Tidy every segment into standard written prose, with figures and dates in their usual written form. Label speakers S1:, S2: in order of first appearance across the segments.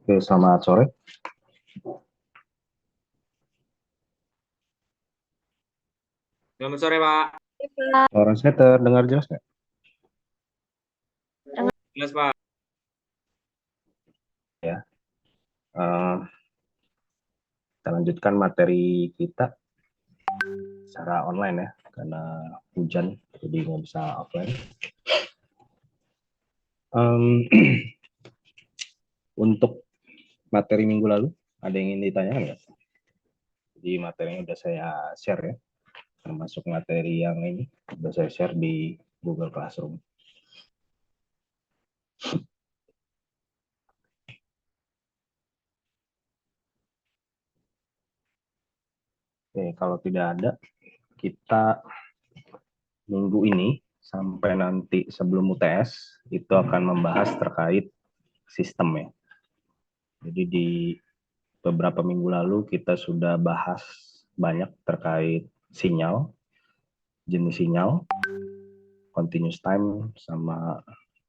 S1: Oke, selamat sore.
S2: Selamat sore, Pak.
S1: Suara saya terdengar jelas nggak?
S2: Jelas, Pak.
S1: Ya. Eh, kita lanjutkan materi kita secara online ya, karena hujan, jadi nggak bisa offline. Em, untuk materi minggu lalu, ada yang ingin ditanyakan nggak? Jadi materinya udah saya share ya, termasuk materi yang ini udah saya share di Google Classroom. Oke, kalau tidak ada, kita minggu ini sampai nanti sebelum UTS itu akan membahas terkait sistem ya. Jadi di beberapa minggu lalu kita sudah bahas banyak terkait sinyal, jenis sinyal, continuous time, sama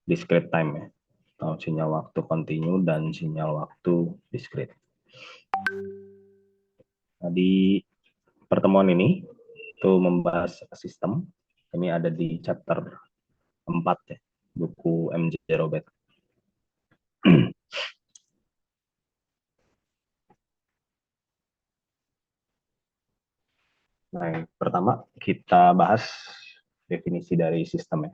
S1: discrete time ya. Atau sinyal waktu kontinu dan sinyal waktu discrete. Nah, di pertemuan ini itu membahas sistem. Ini ada di chapter 4 ya, buku MJ Robert. Nah, yang pertama kita bahas definisi dari sistem ya.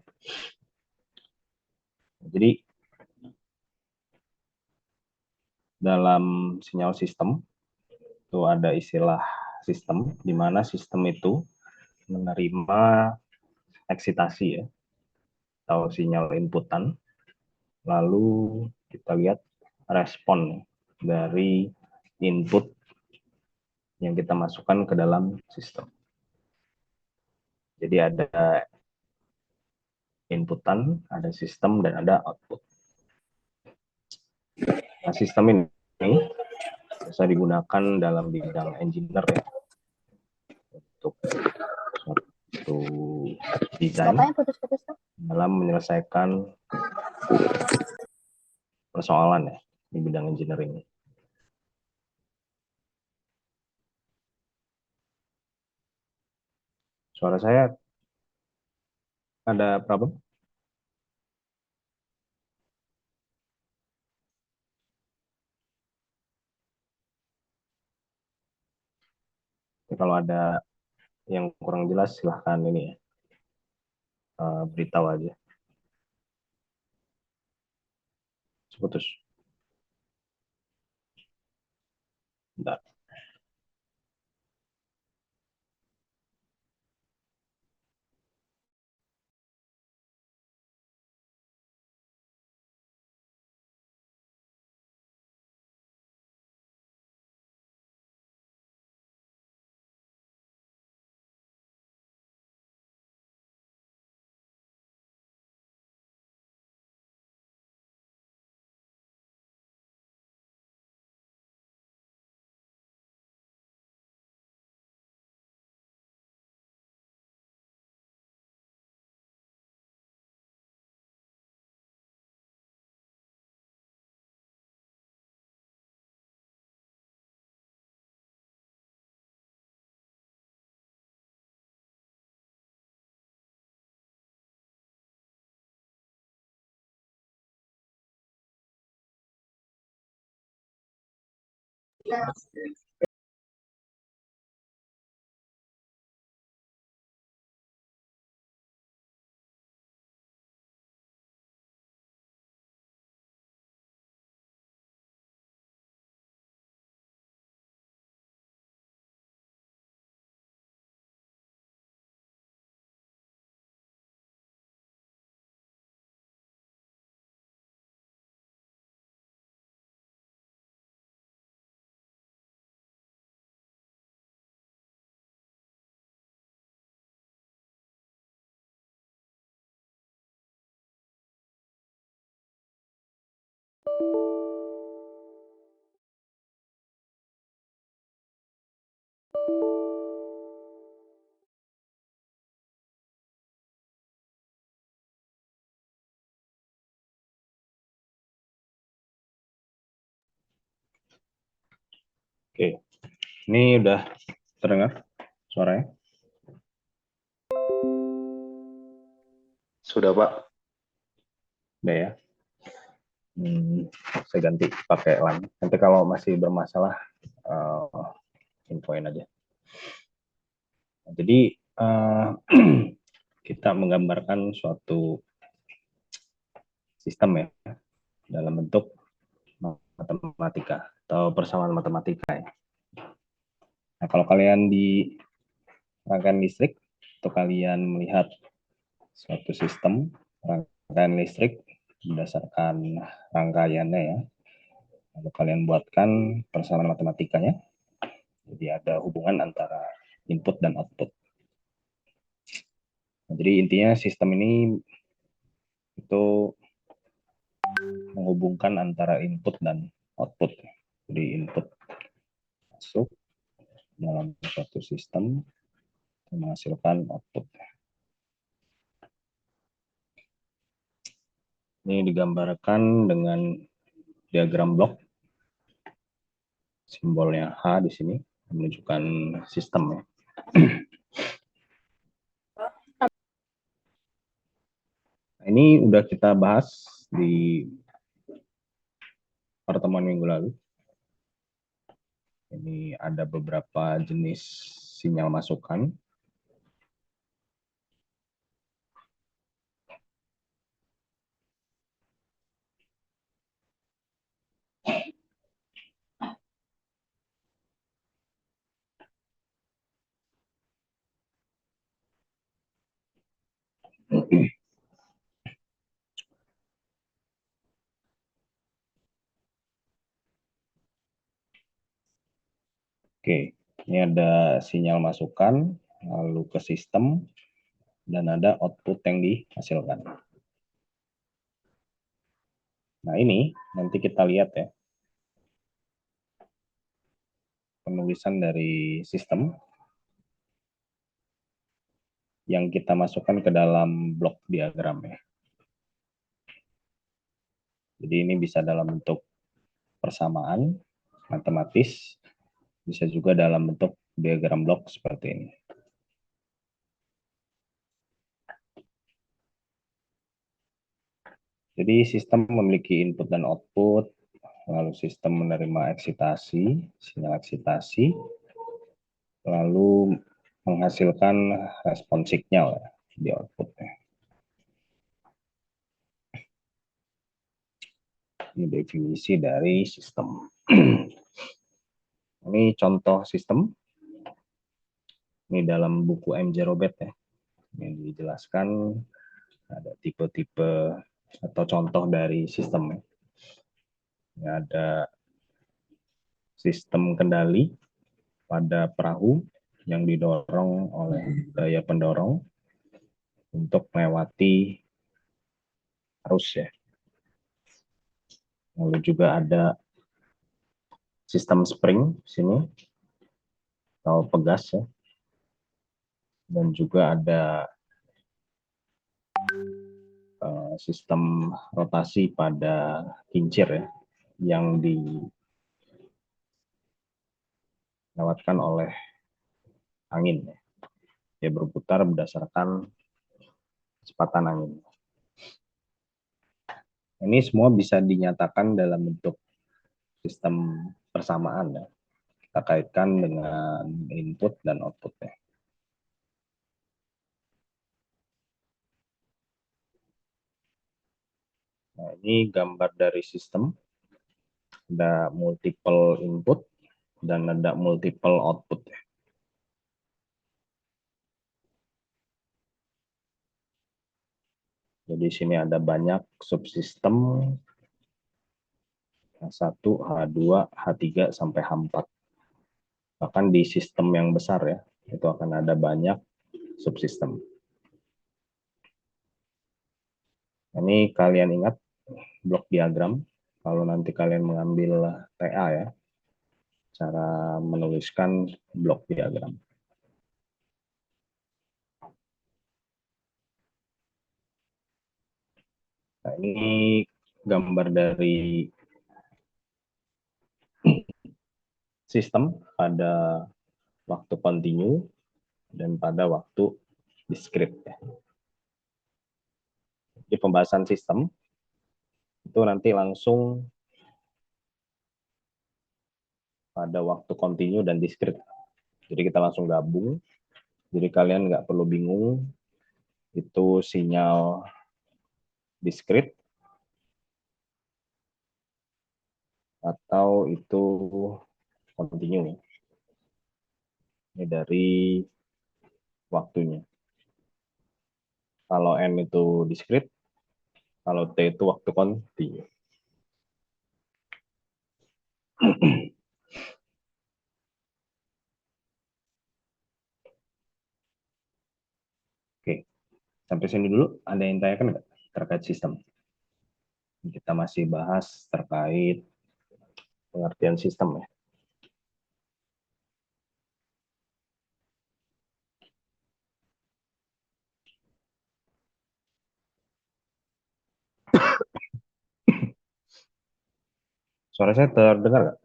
S1: Jadi dalam sinyal sistem itu ada istilah sistem, di mana sistem itu menerima eksitasi ya, atau sinyal inputan, lalu kita lihat respon dari input yang kita masukkan ke dalam sistem. Jadi ada inputan, ada sistem, dan ada output. Nah, sistem ini bisa digunakan dalam bidang engineer ya, untuk suatu desain dalam menyelesaikan persoalan ya di bidang engineering. Suara saya ada problem? Kalau ada yang kurang jelas silahkan ini ya, beritahu aja. Putus. Bentar. Oke, ini udah terdengar suaranya?
S3: Sudah, Pak.
S1: Udah ya. Saya ganti pakai LAN. Nanti kalau masih bermasalah, infoin aja. Jadi kita menggambarkan suatu sistem ya dalam bentuk matematika atau persamaan matematika ya. Nah, kalau kalian di rangkaian listrik atau kalian melihat suatu sistem rangkaian listrik berdasarkan rangkaiannya ya, lalu kalian buatkan persamaan matematikanya, jadi ada hubungan antara input dan output. Nah, jadi intinya sistem ini itu menghubungkan antara input dan output. Jadi input masuk dalam suatu sistem menghasilkan output. Ini digambarkan dengan diagram blok. Simbolnya H di sini menunjukkan sistem ya. Ini udah kita bahas di pertemuan minggu lalu. Ini ada beberapa jenis sinyal masukan. Oke, ini ada sinyal masukan, lalu ke sistem, dan ada output yang dihasilkan. Nah ini nanti kita lihat ya, penulisan dari sistem yang kita masukkan ke dalam blok diagram ya. Jadi ini bisa dalam bentuk persamaan, matematis, bisa juga dalam bentuk diagram blok seperti ini. Jadi sistem memiliki input dan output, lalu sistem menerima eksitasi, sinyal eksitasi, lalu menghasilkan respon signal di outputnya. Ini definisi dari sistem. Ini contoh sistem. Ini dalam buku MJ Robert ya. Ini dijelaskan ada tipe-tipe atau contoh dari sistem ya. Ini ada sistem kendali pada perahu yang didorong oleh daya pendorong untuk melewati arus ya. Lalu juga ada sistem spring di sini atau pegas ya. Dan juga ada sistem rotasi pada kincir ya, yang dilewatkan oleh angin ya. Dia berputar berdasarkan kecepatan angin. Ini semua bisa dinyatakan dalam bentuk sistem persamaan ya. Kita kaitkan dengan input dan outputnya. Nah, ini gambar dari sistem. Ada multiple input dan ada multiple output ya. Jadi sini ada banyak subsistem H1, H2, H3 sampai H4. Bahkan di sistem yang besar ya, itu akan ada banyak subsistem. Ini kalian ingat blok diagram, kalau nanti kalian mengambil TA ya, cara menuliskan blok diagram. Nah, ini gambar dari sistem pada waktu continue dan pada waktu discrete. Di pembahasan sistem itu nanti langsung pada waktu continue dan discrete. Jadi kita langsung gabung. Jadi kalian nggak perlu bingung itu sinyal discrete atau itu continue. Ini dari waktunya. Kalau N itu discrete, kalau T itu waktu continue. Oke, sampai sini dulu. Ada yang tanyakan nggak terkait sistem? Kita masih bahas terkait pengertian sistem ya. Suara saya terdengar nggak?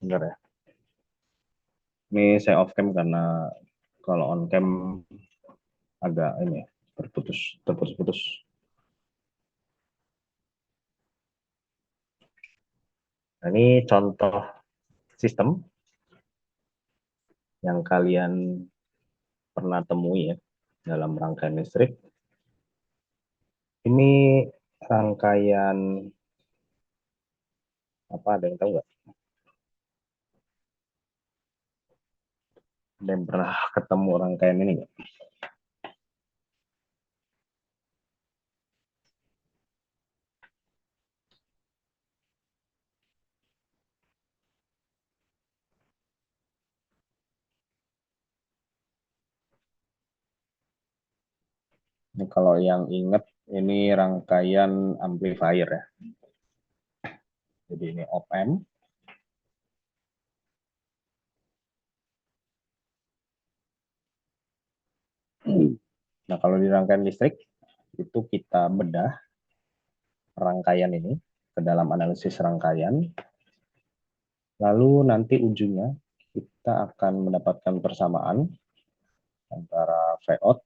S1: Dengar ya. Ini saya off cam karena kalau on cam agak ini terputus-putus. Nah, ini contoh sistem yang kalian pernah temui ya dalam rangkaian listrik. Ini rangkaian apa, ada yang tahu nggak? Ada yang pernah ketemu rangkaian ini nggak? Ini kalau yang ingat, ini rangkaian amplifier ya. Jadi ini op amp. Nah, kalau di rangkaian listrik itu kita bedah rangkaian ini ke dalam analisis rangkaian. Lalu nanti ujungnya kita akan mendapatkan persamaan antara Vout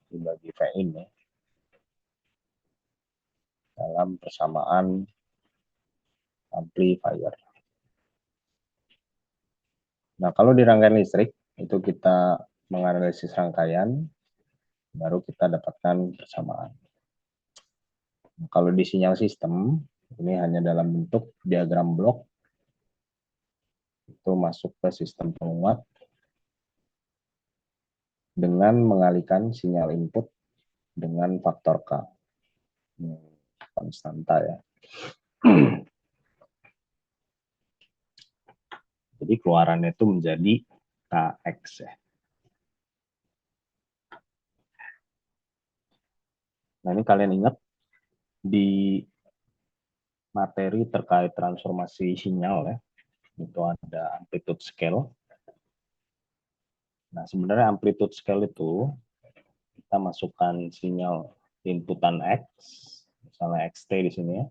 S1: dibagi Vin ya, dalam persamaan amplifier. Nah, kalau di rangkaian listrik itu kita menganalisis rangkaian, baru kita dapatkan persamaan. Nah, kalau di sinyal sistem, ini hanya dalam bentuk diagram blok, itu masuk ke sistem penguat dengan mengalihkan sinyal input dengan faktor K. Ini konstanta ya. Jadi keluarannya itu menjadi KX ya. Nah, ini kalian ingat di materi terkait transformasi sinyal ya, itu ada amplitude scale. Nah, sebenarnya amplitude scale itu kita masukkan sinyal inputan X, misalnya XT di sini ya,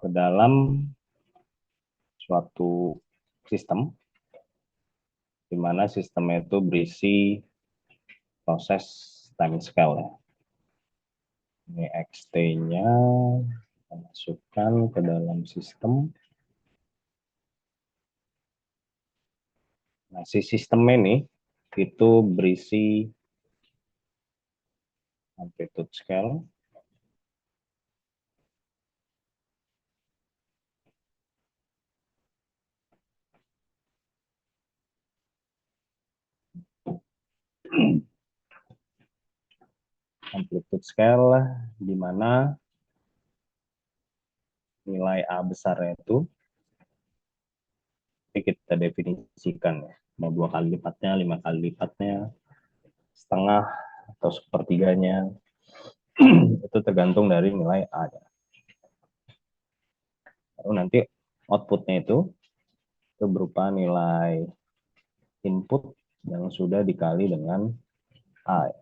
S1: ke dalam suatu sistem, di mana sistemnya itu berisi proses time scale ya. Ini XT-nya kita masukkan ke dalam sistem. Nah, si sistem ini itu berisi amplitude scale, amplitude scale di mana nilai A besarnya itu kita definisikan ya, mau 2 kali lipatnya, 5 kali lipatnya, setengah atau sepertiganya, itu tergantung dari nilai A. Lalu nanti outputnya itu berupa nilai input yang sudah dikali dengan A.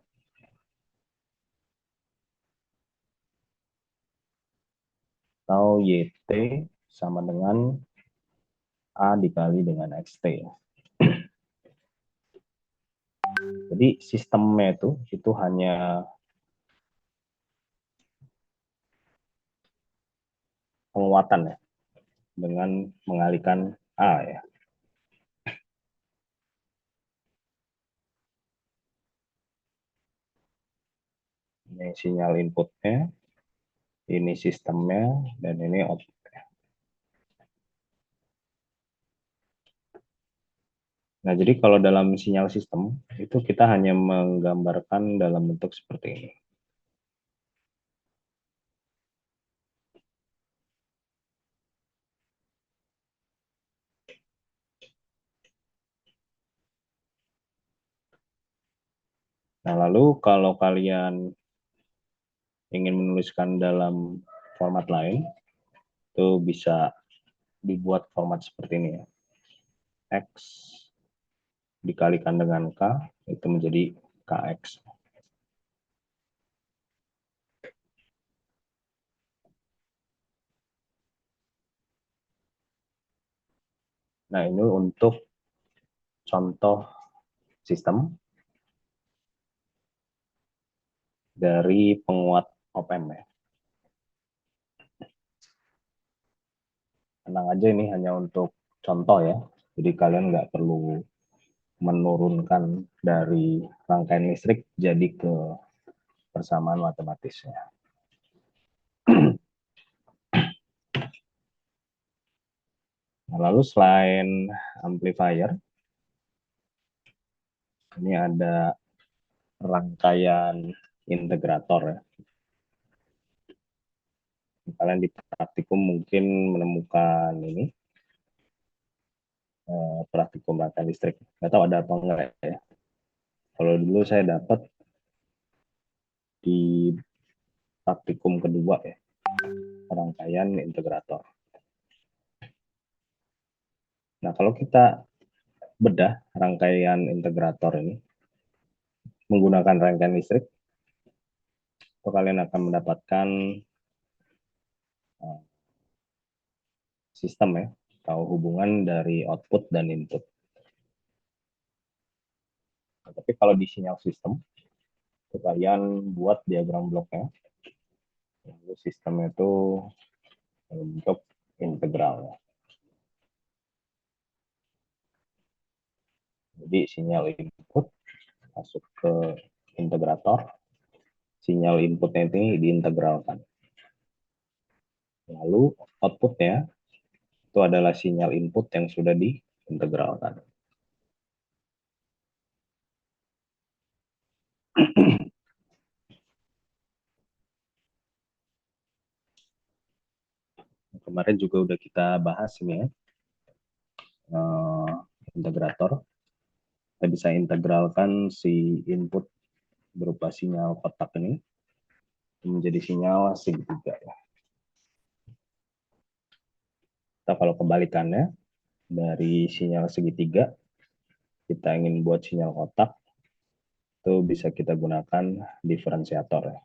S1: atau YT sama dengan A dikali dengan XT. Jadi sistemnya itu hanya penguatan ya, dengan mengalihkan A ya. Ini sinyal inputnya, ini sistemnya, dan ini outputnya. Nah, jadi kalau dalam sinyal sistem, itu kita hanya menggambarkan dalam bentuk seperti ini. Nah, lalu kalau kalian ingin menuliskan dalam format lain, itu bisa dibuat format seperti ini ya. X dikalikan dengan K, itu menjadi KX. Nah, ini untuk contoh sistem dari penguat op-amp ya. Tenang aja, ini hanya untuk contoh ya. Jadi kalian nggak perlu menurunkan dari rangkaian listrik jadi ke persamaan matematisnya. Nah, lalu selain amplifier, ini ada rangkaian integrator ya. Kalian di praktikum mungkin menemukan ini praktikum rangkaian listrik. Nggak tahu ada apa enggak ya. Kalau dulu saya dapat di praktikum kedua ya, rangkaian integrator. Nah, kalau kita bedah rangkaian integrator ini menggunakan rangkaian listrik, kalian akan mendapatkan sistem ya, atau hubungan dari output dan input. Nah, tapi kalau di sinyal sistem, kalian buat diagram bloknya, lalu sistemnya itu bentuk integral. Jadi sinyal input masuk ke integrator, sinyal inputnya ini diintegralkan. Lalu outputnya itu adalah sinyal input yang sudah diintegralkan. Kemarin juga udah kita bahas ini ya, integrator. Kita bisa integralkan si input berupa sinyal kotak ini menjadi sinyal segitiga ya. Kita kalau kebalikannya dari sinyal segitiga kita ingin buat sinyal kotak, itu bisa kita gunakan diferensiator ya.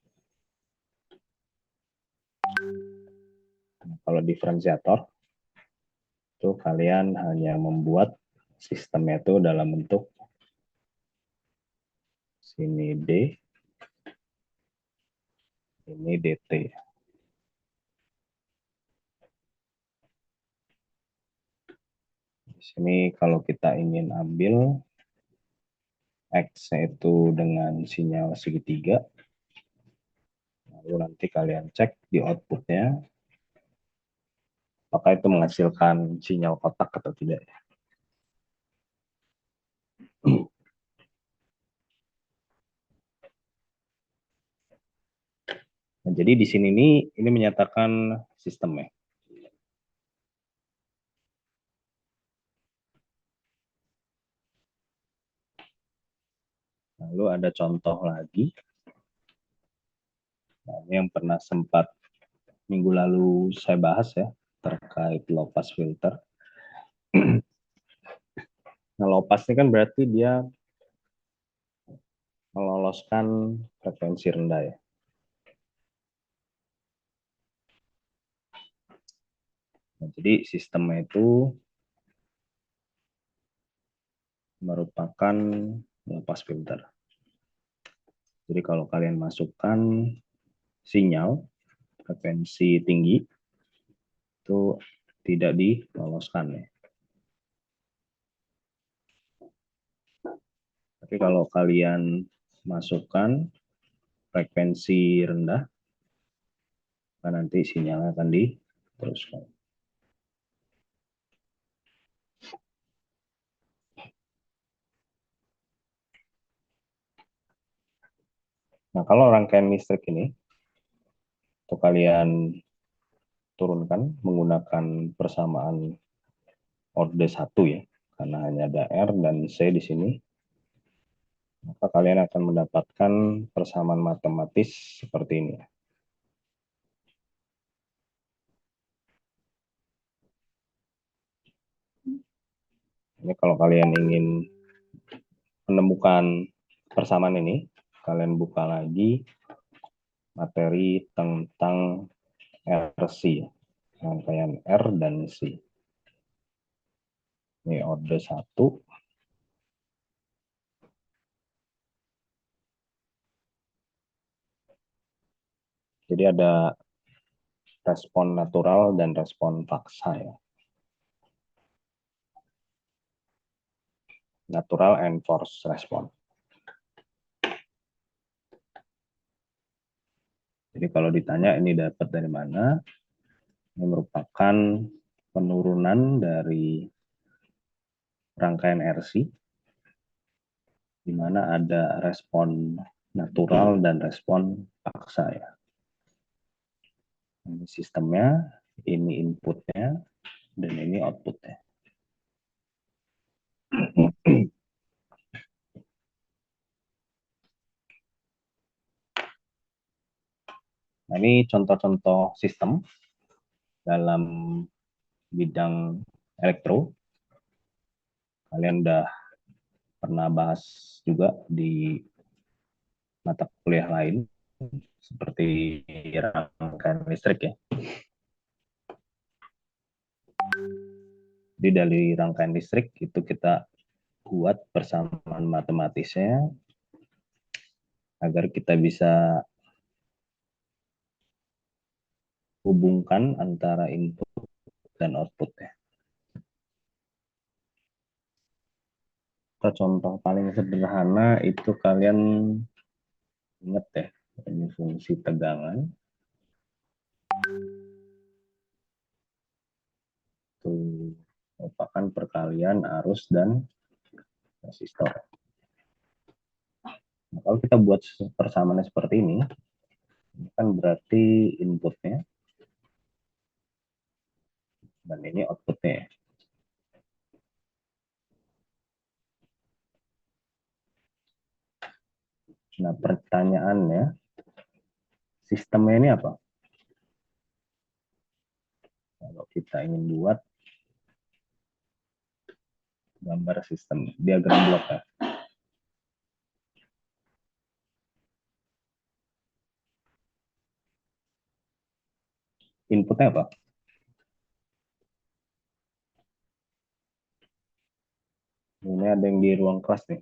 S1: Nah, kalau diferensiator itu kalian hanya membuat sistemnya itu dalam bentuk sini D, ini DT. Di sini kalau kita ingin ambil X itu dengan sinyal segitiga, lalu nanti kalian cek di outputnya apakah itu menghasilkan sinyal kotak atau tidak. Nah, jadi di sini ini menyatakan sistemnya. Lalu ada contoh lagi. Nah, ini yang pernah sempat minggu lalu saya bahas ya, terkait low pass filter. Nah, low pass ini kan berarti dia meloloskan frekuensi rendah ya. Nah, jadi sistemnya itu merupakan low pass filter. Jadi kalau kalian masukkan sinyal frekuensi tinggi itu tidak diloloskan ya. Tapi kalau kalian masukkan frekuensi rendah, nanti sinyalnya akan diteruskan. Nah, kalau rangkaian listrik ini, untuk kalian turunkan menggunakan persamaan orde 1 ya, karena hanya ada R dan C di sini, maka kalian akan mendapatkan persamaan matematis seperti ini. Ini kalau kalian ingin menemukan persamaan ini, kalian buka lagi materi tentang RC, rangkaian R dan C. Ini orde 1. Jadi ada respon natural dan respon paksa ya. Natural and forced response. Jadi kalau ditanya ini dapat dari mana, ini merupakan penurunan dari rangkaian RC, di mana ada respon natural dan respon paksa ya. Ini sistemnya, ini inputnya, dan ini outputnya. Nah, ini contoh-contoh sistem dalam bidang elektro. Kalian udah pernah bahas juga di mata kuliah lain, seperti rangkaian listrik ya. Jadi dari rangkaian listrik itu kita buat persamaan matematisnya agar kita bisa hubungkan antara input dan output ya. Contoh paling sederhana itu kalian ingat ya, ini fungsi tegangan. Itu merupakan perkalian arus dan resistor. Nah, kalau kita buat persamaannya seperti ini kan berarti inputnya dan ini outputnya. Nah, pertanyaannya, sistemnya ini apa? Kalau kita ingin buat gambar sistem, diagram blok ya. Inputnya apa? Ini ada yang di ruang kelas nih.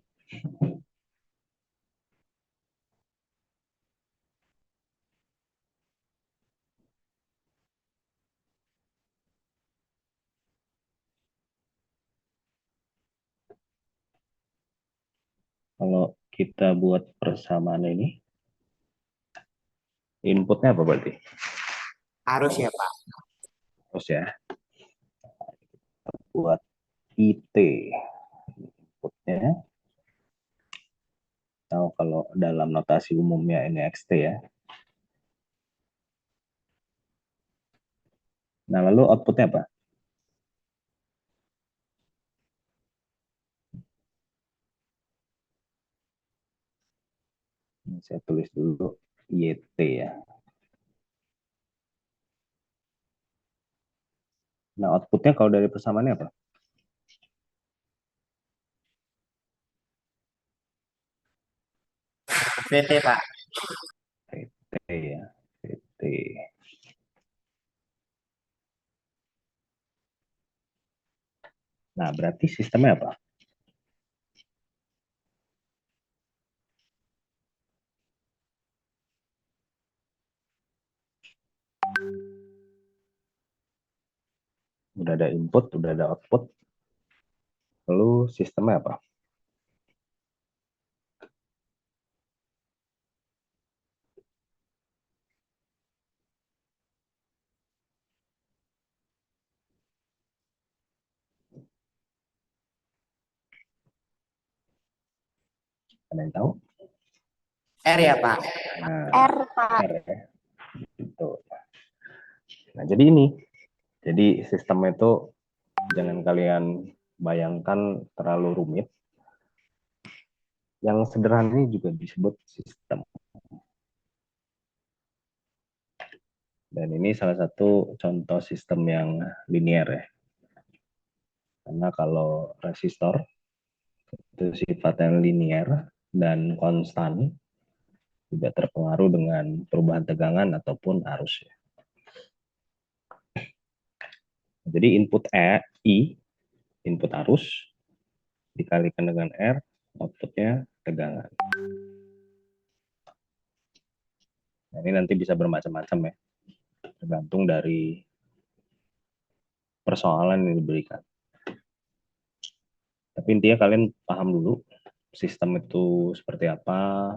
S1: Kalau kita buat persamaan ini, inputnya apa berarti?
S3: Harus ya Pak.
S1: Terus ya, buat IT. Inputnya, atau kalau dalam notasi umumnya ini XT ya. Nah, lalu outputnya apa? Ini saya tulis dulu YT ya. Nah, outputnya kalau dari persamaannya apa?
S3: VT Pak.
S1: VT ya. VT. Nah, berarti sistemnya apa? Udah ada input, udah ada output. Lalu sistemnya apa? Ada yang tahu?
S3: R ya, Pak.
S1: Nah,
S4: R, Pak.
S1: R ya. Gitu. Nah, jadi ini. Jadi sistem itu jangan kalian bayangkan terlalu rumit. Yang sederhana ini juga disebut sistem. Dan ini salah satu contoh sistem yang linear ya. Karena kalau resistor itu sifatnya linear dan konstan, tidak terpengaruh dengan perubahan tegangan ataupun arus. Jadi input I, input arus, dikalikan dengan R, outputnya tegangan. Nah, ini nanti bisa bermacam-macam ya, tergantung dari persoalan yang diberikan. Tapi intinya kalian paham dulu sistem itu seperti apa,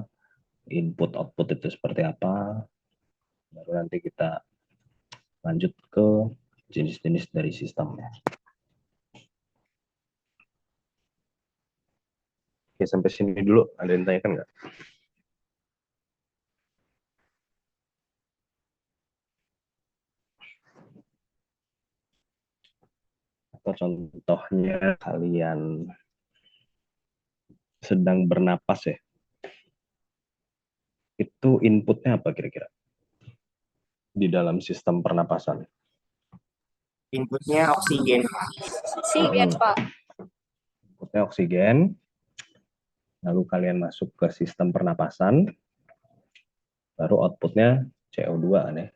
S1: input output itu seperti apa, baru nanti kita lanjut ke jenis-jenis dari sistemnya. Oke, sampai sini dulu. Ada yang tanyakan nggak? Atau contohnya kalian sedang bernapas ya, itu inputnya apa kira-kira di dalam sistem pernapasan?
S3: Inputnya oksigen.
S4: Oksigen, Pak.
S1: Inputnya oksigen, lalu kalian masuk ke sistem pernapasan, baru outputnya CO2 nih.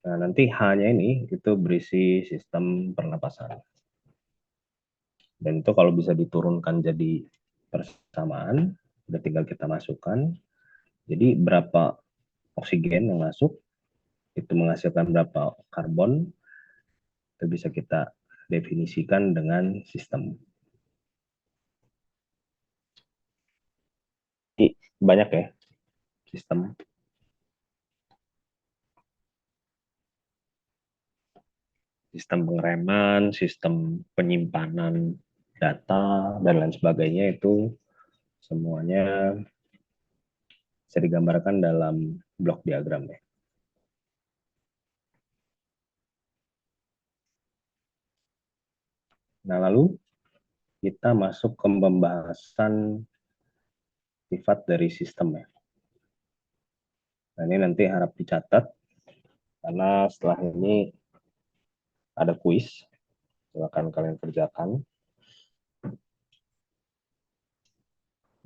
S1: Nah, nanti H-nya ini itu berisi sistem pernapasan. Dan itu kalau bisa diturunkan jadi persamaan, udah tinggal kita masukkan. Jadi berapa oksigen yang masuk, itu menghasilkan berapa karbon, itu bisa kita definisikan dengan sistem. Ini banyak ya sistem. Sistem pengereman, sistem penyimpanan data, dan lain sebagainya itu semuanya bisa digambarkan dalam blok diagram ya. Nah, lalu kita masuk ke pembahasan sifat dari sistem ya. Nah, ini nanti harap dicatat karena setelah ini ada kuis, silakan kalian kerjakan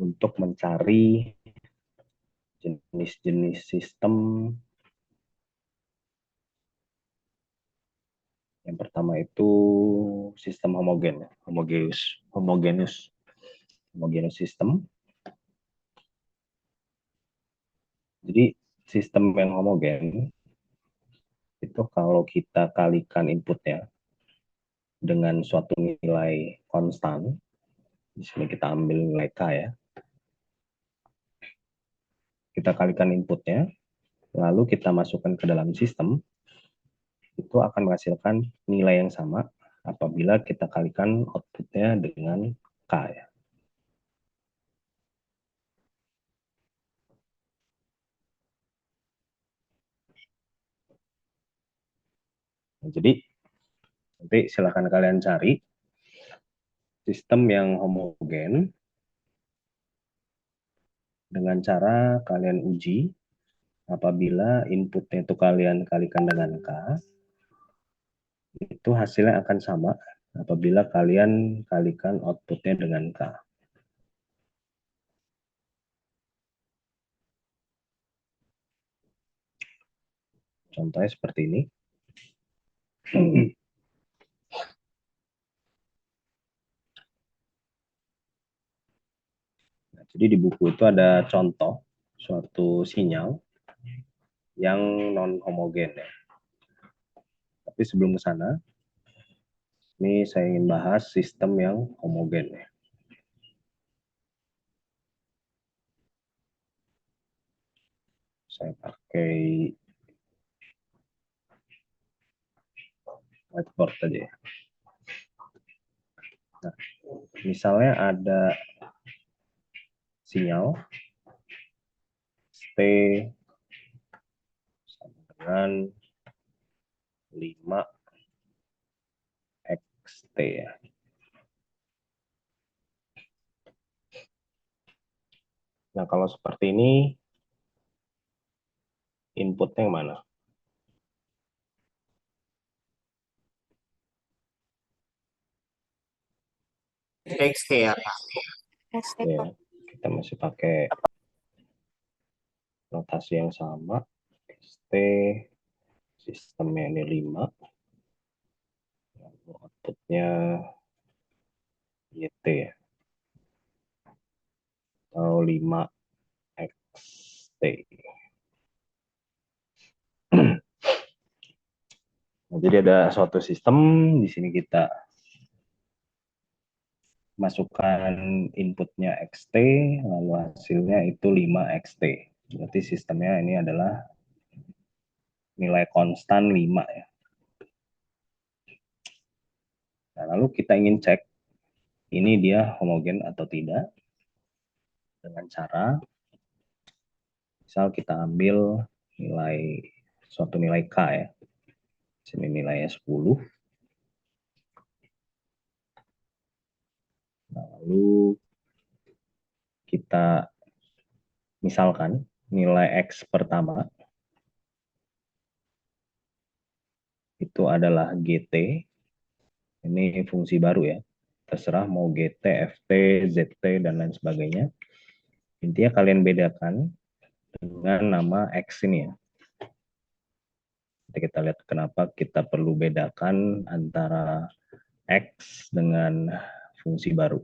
S1: untuk mencari jenis-jenis sistem. Yang pertama itu sistem homogen, homogeneous sistem. Jadi sistem yang homogen itu kalau kita kalikan inputnya dengan suatu nilai konstan, misalnya kita ambil nilai K ya, kita kalikan inputnya, lalu kita masukkan ke dalam sistem, itu akan menghasilkan nilai yang sama apabila kita kalikan outputnya dengan K ya. Nah, jadi nanti silakan kalian cari sistem yang homogen dengan cara kalian uji apabila inputnya itu kalian kalikan dengan K, itu hasilnya akan sama apabila kalian kalikan outputnya dengan K. Contohnya seperti ini. Nah, jadi di buku itu ada contoh suatu sinyal yang non homogen ya. Tapi sebelum ke sana, ini saya ingin bahas sistem yang homogen ya. Saya pakai whiteboard aja ya. Nah, misalnya ada sinyal T sama dengan 5xt ya. Nah, kalau seperti ini, inputnya yang mana?
S3: XT ya Pak.
S4: ST,
S1: Ya,
S4: Pak.
S1: kita masih pakai notasi yang sama. XT, sistemnya ini 5. Lalu outputnya YT ya. Atau 5xt. Nah, jadi ada suatu sistem, di sini kita masukkan inputnya xt, lalu hasilnya itu 5xt. Berarti sistemnya ini adalah nilai konstan 5 ya. Nah, lalu kita ingin cek ini dia homogen atau tidak dengan cara misal kita ambil suatu nilai k ya. Sini nilainya 10. Nah, lalu kita misalkan nilai x pertama itu adalah gt. Ini fungsi baru ya. Terserah mau gt, ft, zt, dan lain sebagainya. Intinya kalian bedakan dengan nama x ini ya. Nanti kita lihat kenapa kita perlu bedakan antara x dengan fungsi baru.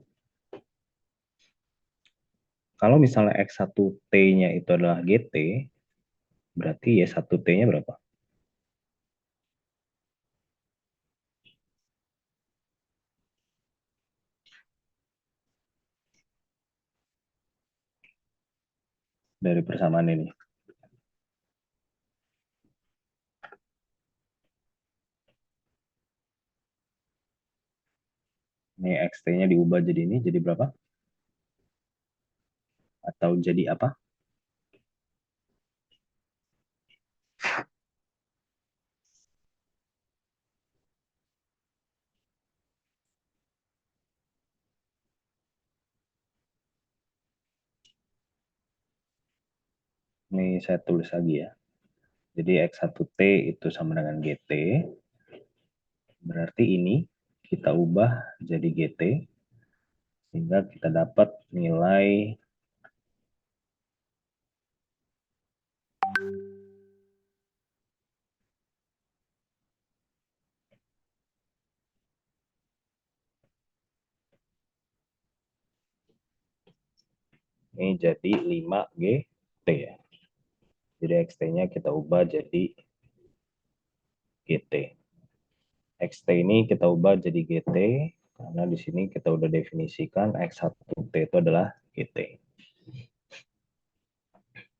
S1: Kalau misalnya x1t-nya itu adalah gt, berarti y1t-nya berapa? Dari persamaan ini. Ini xt-nya diubah jadi ini, jadi berapa? Atau jadi apa? Ini saya tulis lagi ya. Jadi x1t itu sama dengan gt. Berarti ini kita ubah jadi gt. Sehingga kita dapat nilai ini jadi 5gt ya. Jadi xt-nya kita ubah jadi gt. Xt ini kita ubah jadi gt karena di sini kita udah definisikan x1t itu adalah gt.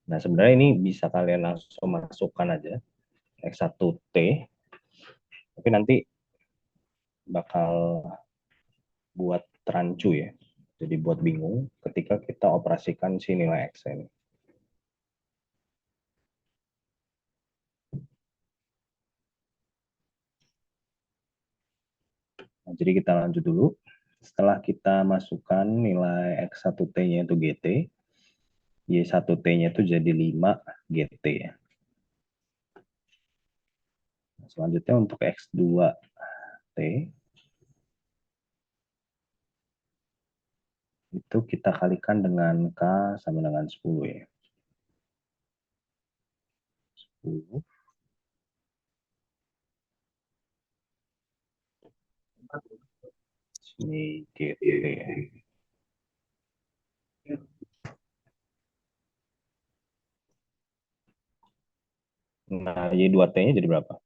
S1: Nah, sebenarnya ini bisa kalian langsung masukkan aja x1t, tapi nanti bakal buat rancu ya. Jadi buat bingung ketika kita operasikan si nilai x ini. Nah, jadi kita lanjut dulu. Setelah kita masukkan nilai x1t-nya itu gt, y1t-nya itu jadi 5gt ya. Selanjutnya untuk x2t, itu kita kalikan dengan K sama dengan 10 ya. 10 sini GT. Nah, Y2T-nya jadi berapa?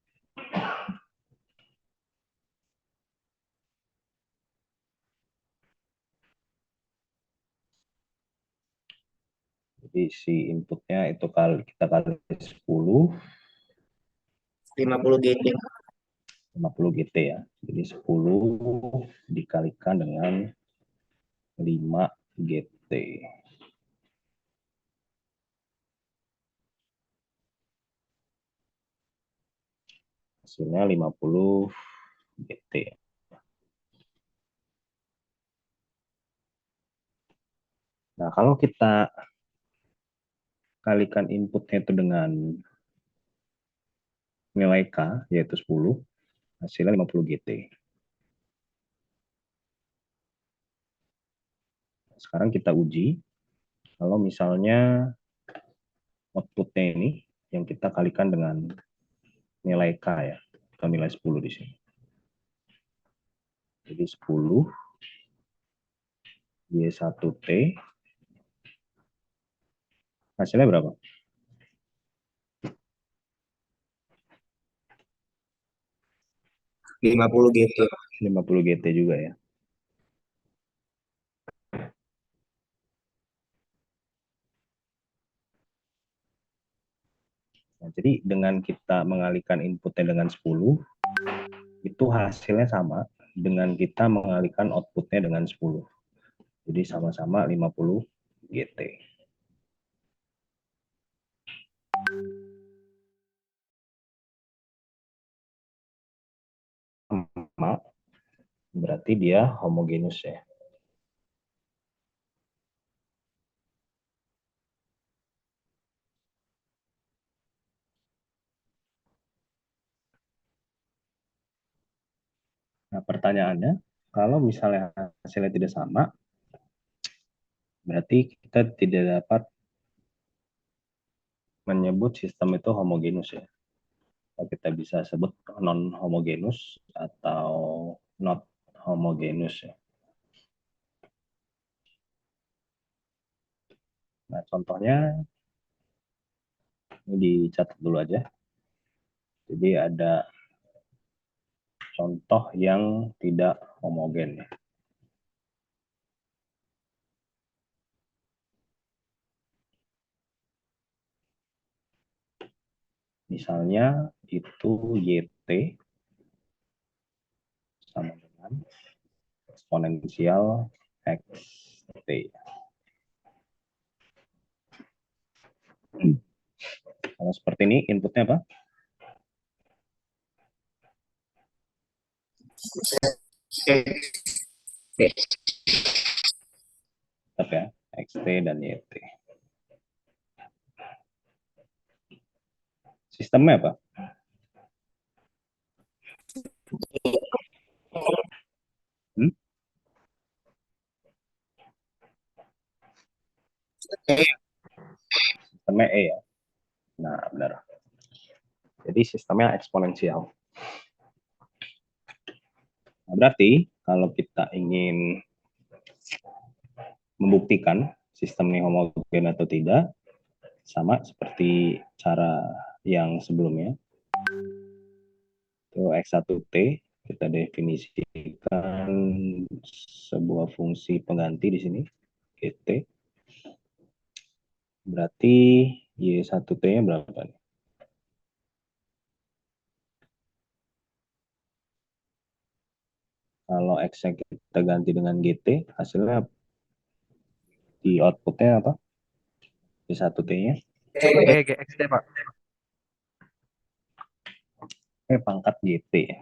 S1: Jadi si inputnya itu kita kali 10,
S3: 50 GT.
S1: 50 GT ya. Jadi 10 dikalikan dengan 5 GT. Hasilnya 50 GT. Nah, kalau kita kalikan inputnya itu dengan nilai K, yaitu 10, hasilnya 50 GT. Sekarang kita uji, kalau misalnya outputnya ini yang kita kalikan dengan nilai K ya, kita nilai 10 di sini. Jadi 10 Y1T, hasilnya berapa?
S3: 50 GT.
S1: 50 GT juga ya. Nah, jadi dengan kita mengalihkan inputnya dengan 10, itu hasilnya sama dengan kita mengalihkan outputnya dengan 10. Jadi sama-sama 50 GT. Sama, berarti dia homogenus ya. Nah, pertanyaannya, kalau misalnya hasilnya tidak sama, berarti kita tidak dapat menyebut sistem itu homogenus ya. Kita bisa sebut non homogenus atau not homogenus ya. Nah, contohnya ini dicatat dulu aja. Jadi ada contoh yang tidak homogen ya. Misalnya itu YT sama dengan eksponensial XT. Kalau seperti ini inputnya apa? Tetap ya, XT dan YT. Sistemnya apa? Hmm? Sistemnya E ya. Nah, benar. Jadi sistemnya eksponensial. Nah, berarti kalau kita ingin membuktikan sistem ini homogen atau tidak, sama seperti cara yang sebelumnya. Itu X1T, kita definisikan sebuah fungsi pengganti di sini, GT. Berarti Y1T-nya berapa nih? Kalau X-nya kita ganti dengan GT, hasilnya di outputnya apa? Y1T-nya?
S5: GXT Pak.
S1: Pangkat GT ya.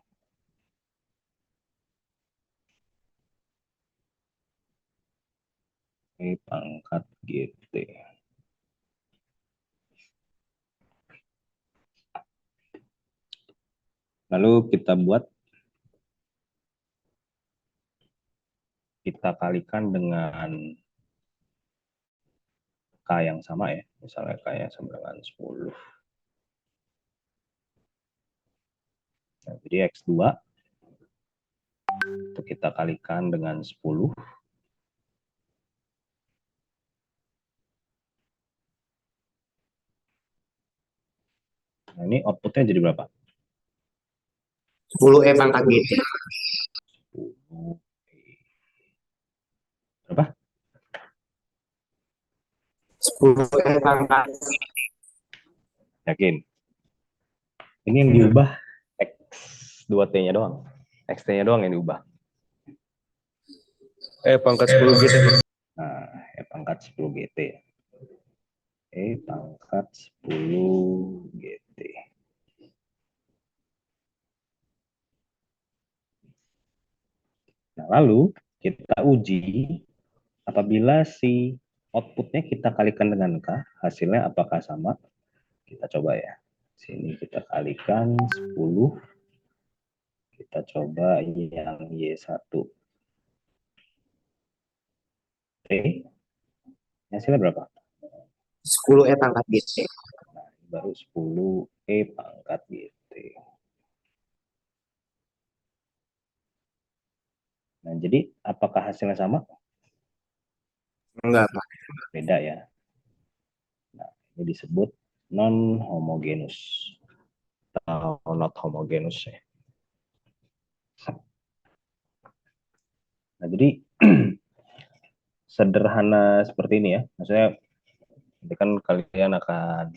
S1: Pangkat GT. Lalu kita buat kita kalikan dengan K yang sama ya. Misalnya K yang sama dengan 10. Nah, jadi X2 itu kita kalikan dengan 10. Nah, ini outputnya jadi berapa?
S3: 10E pangkat GT.
S1: 10. Berapa?
S3: 10E pangkat.
S1: Yakin? Ini yang diubah X2T-nya doang. X-T-nya doang yang diubah.
S5: Pangkat 10 GT, Pak.
S1: Nah, pangkat 10 GT. Pangkat 10 GT. Nah, lalu kita uji apabila si outputnya kita kalikan dengan K, hasilnya apakah sama? Kita coba ya. Sini kita kalikan 10. Kita coba yang Y1T. Hasilnya berapa?
S3: 10E pangkat GT.
S1: Nah, ini baru 10E pangkat GT. Nah, jadi apakah hasilnya sama?
S3: Enggak, Pak.
S1: Beda ya. Nah, ini disebut non-homogenous atau not homogeneous ya. Nah, jadi sederhana seperti ini ya. Maksudnya nanti kan kalian akan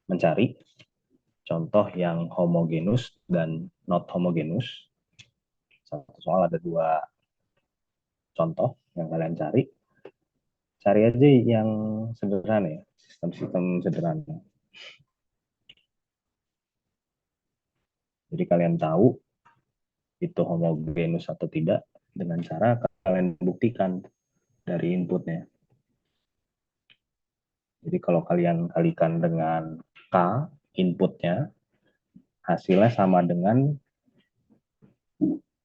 S1: mencari contoh yang homogenous dan not homogenous. Satu soal ada 2 contoh yang kalian cari. Cari aja yang sederhana ya, sistem-sistem sederhana. Jadi kalian tahu itu homogenous atau tidak dengan cara kalian buktikan dari inputnya. Jadi kalau kalian kalikan dengan K inputnya, hasilnya sama dengan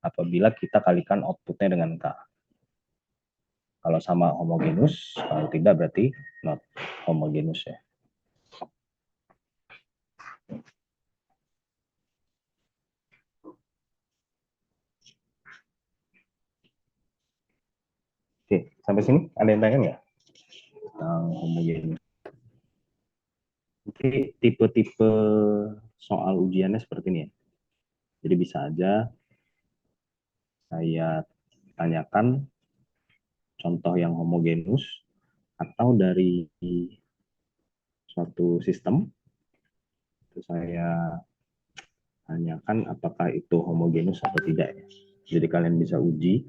S1: apabila kita kalikan outputnya dengan K. Kalau sama homogenous, kalau tidak berarti not homogenous ya. Oke, sampai sini ada yang tanya nggak tentang homogenous? Oke, tipe-tipe soal ujiannya seperti ini ya. Jadi bisa aja saya tanyakan contoh yang homogenous atau dari suatu sistem itu saya tanyakan apakah itu homogenous atau tidak ya. Jadi kalian bisa uji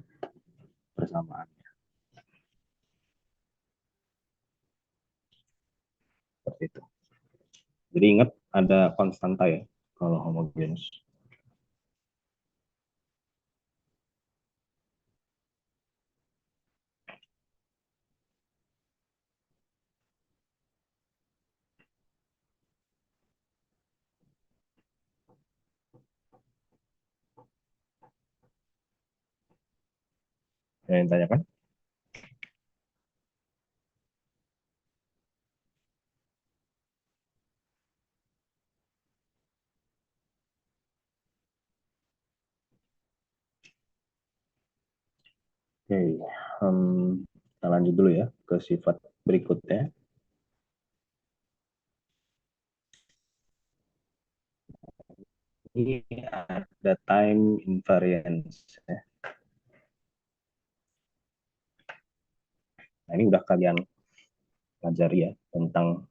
S1: persamaannya seperti itu. Jadi ingat ada konstanta ya kalau homogenous. Yang tanyakan? Oke, kita lanjut dulu ya ke sifat berikutnya. Ini ada time invariance ya. Nah, ini udah kalian pelajari ya tentang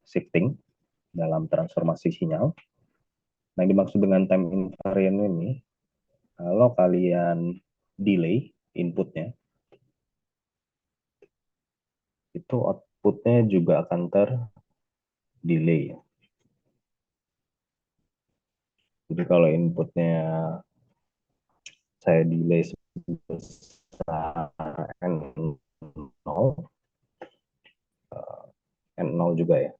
S1: shifting dalam transformasi sinyal. Nah, yang dimaksud dengan time invariant ini, kalau kalian delay inputnya, itu outputnya juga akan terdelay. Jadi kalau inputnya saya delay sebesar N0, N0 juga ya.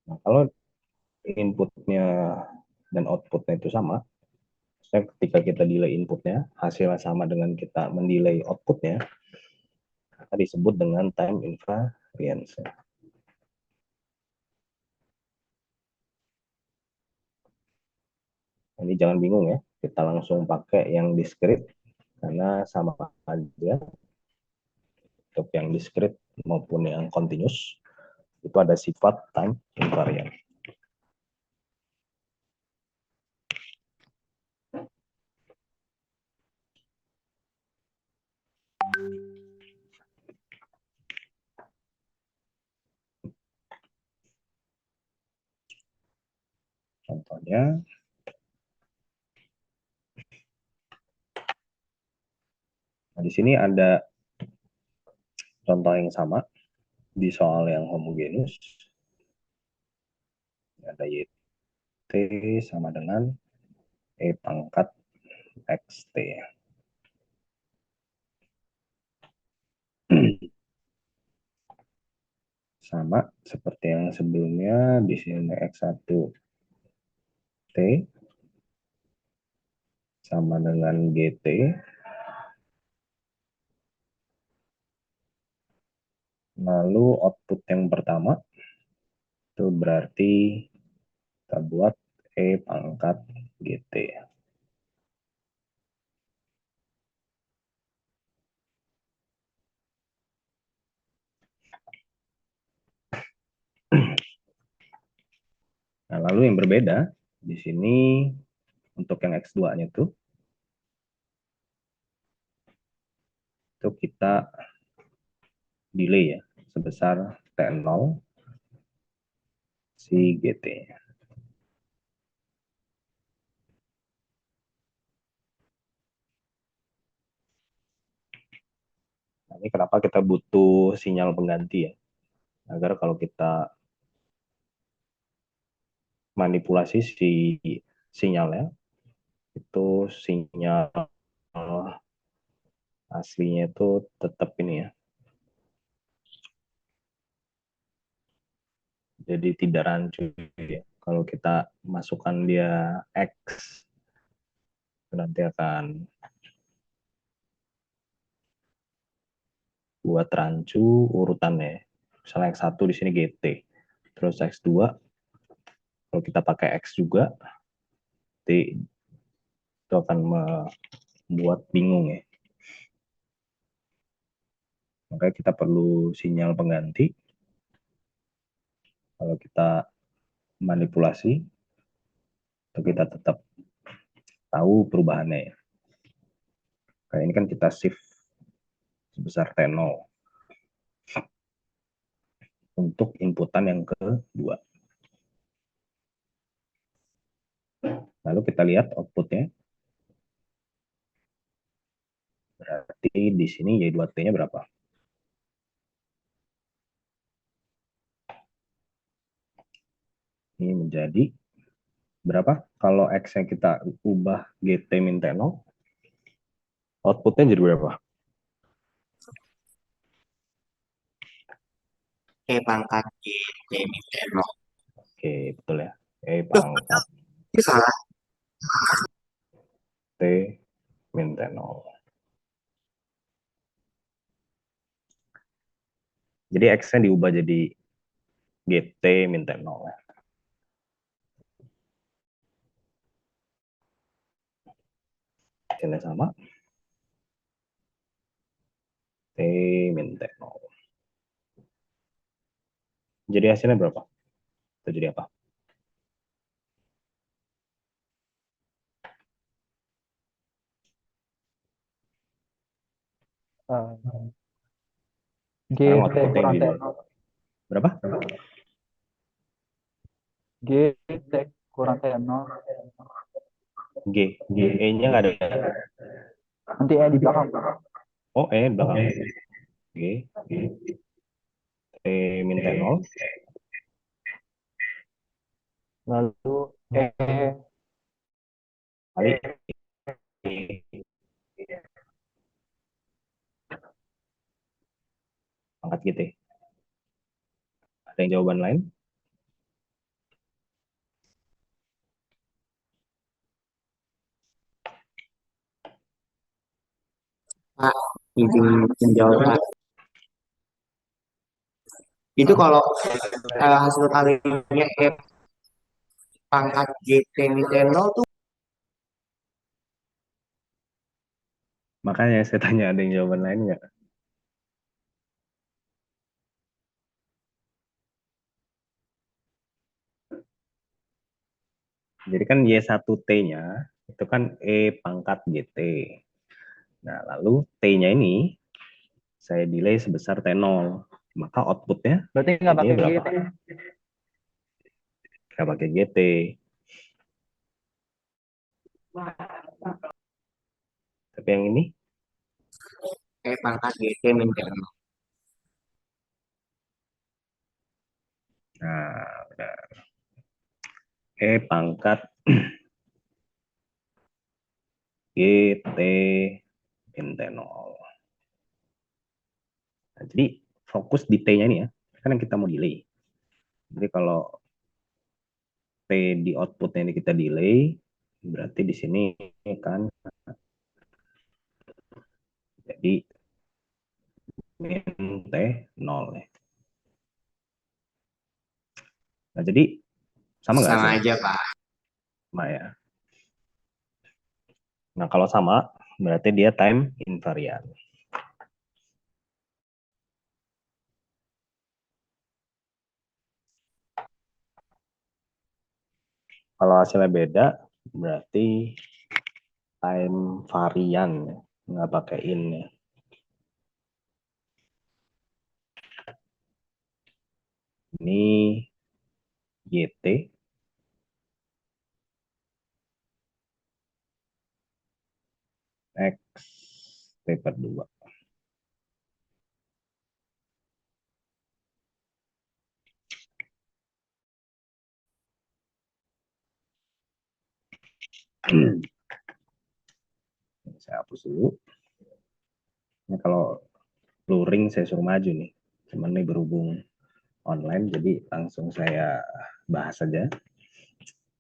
S1: Nah, kalau inputnya dan outputnya itu sama, Maksudnya ketika kita delay inputnya, hasilnya sama dengan kita mendelay outputnya, maka disebut dengan time invariance. Ini jangan bingung ya, kita langsung pakai yang discrete, karena sama aja untuk yang discrete maupun yang continuous, itu ada sifat time invariant. Contohnya, nah, di sini ada contoh yang sama di soal yang homogeneous. Ada YT sama dengan E pangkat XT. Sama seperti yang sebelumnya, di sini X1 T sama dengan GT. Lalu output yang pertama itu berarti kita buat E pangkat GT. Nah, lalu yang berbeda di sini untuk yang X2-nya itu kita delay ya sebesar T0 si GT. Nah, ini kenapa kita butuh sinyal pengganti ya, agar kalau kita manipulasi si sinyalnya itu sinyal aslinya itu tetap ini ya, jadi tidak rancu ya. Kalau kita masukkan dia X, nanti akan buat rancu urutannya. Misalnya X1 di sini GT, terus X2 kalau kita pakai X juga, T itu akan membuat bingung ya. Makanya kita perlu sinyal pengganti. Kalau kita manipulasi, atau kita tetap tahu perubahannya ya. Kayak ini kan kita shift sebesar T0 untuk inputan yang kedua. Lalu kita lihat outputnya. Berarti di sini Y2T-nya berapa? Ini menjadi berapa? Kalau X-nya kita ubah GT min T0, outputnya jadi berapa?
S3: E pangkat GT min T0.
S1: Oke, betul ya. E pangkat
S3: Ini salah.
S1: T min T0. Jadi X-nya diubah jadi GT min T0 ya. Hasilnya sama. T min T0. Jadi hasilnya berapa? Itu jadi apa? Sekarang
S5: GT
S1: outputnya yang
S5: kurang
S1: di luar.
S5: T0.
S1: Berapa?
S5: GT kurang T0.
S1: G. E-nya nggak ada.
S5: Nanti E di belakang.
S1: Oh, E di belakang. G. T min T0.
S5: Lalu E
S1: Kali pangkat GT. Ada yang jawaban lain?
S3: izin jawab Pak. Itu kalau hasil kalinya E pangkat GT min 0 tuh
S1: Makanya saya tanya ada yang jawaban lain nggak? Jadi kan Y1T-nya itu kan E pangkat GT. Nah, lalu T-nya ini saya delay sebesar T0. Maka outputnya
S5: Berarti nggak
S1: jadinya
S5: pakai
S1: berapa?
S5: GT.
S1: Nggak pakai GT. Tapi yang ini,
S3: E pangkat GT min 0.
S1: nah, udah. E pangkat GT min T0. Nah, jadi fokus di T-nya ini ya. Kan yang kita mau delay. Jadi kalau T di outputnya ini kita delay, berarti di sini kan jadi min T0 ya. Nah, jadi sama nggak
S3: Sama
S1: hasilnya?
S3: aja Pak.
S1: Sama ya. Nah, kalau sama, berarti dia time invariant. Kalau hasilnya beda, berarti time varian, ya. Nggak pakai in ya. Ini YT, X, T per 2. Saya hapus dulu. Ini kalau luring saya suruh maju nih. Cuman nih berhubung online, jadi langsung saya bahas saja.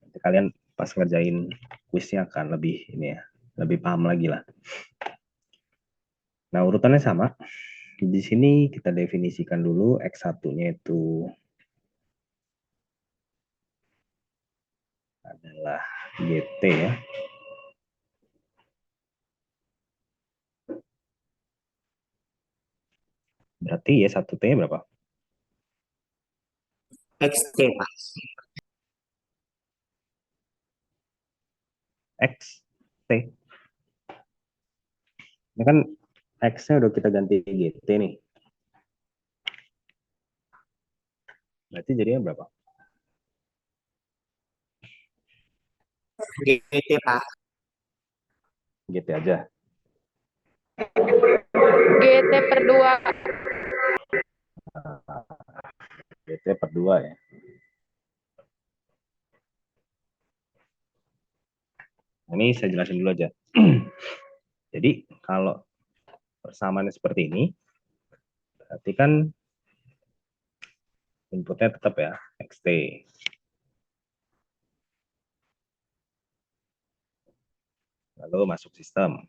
S1: Nanti kalian pas ngerjain kuisnya akan lebih ini ya, lebih paham lagi lah. Nah, urutannya sama. Di sini kita definisikan dulu X1-nya itu adalah GT ya. Berarti Y1T-nya berapa?
S3: XT Pak.
S1: X, T. Ini kan X-nya udah kita ganti GT nih. Berarti jadinya berapa?
S3: GT Pak.
S1: GT aja.
S4: GT per 2.
S1: GT per 2 ya. Ini saya jelasin dulu aja. Jadi kalau persamaannya seperti ini, berarti kan inputnya tetap ya, XT. Lalu masuk sistem.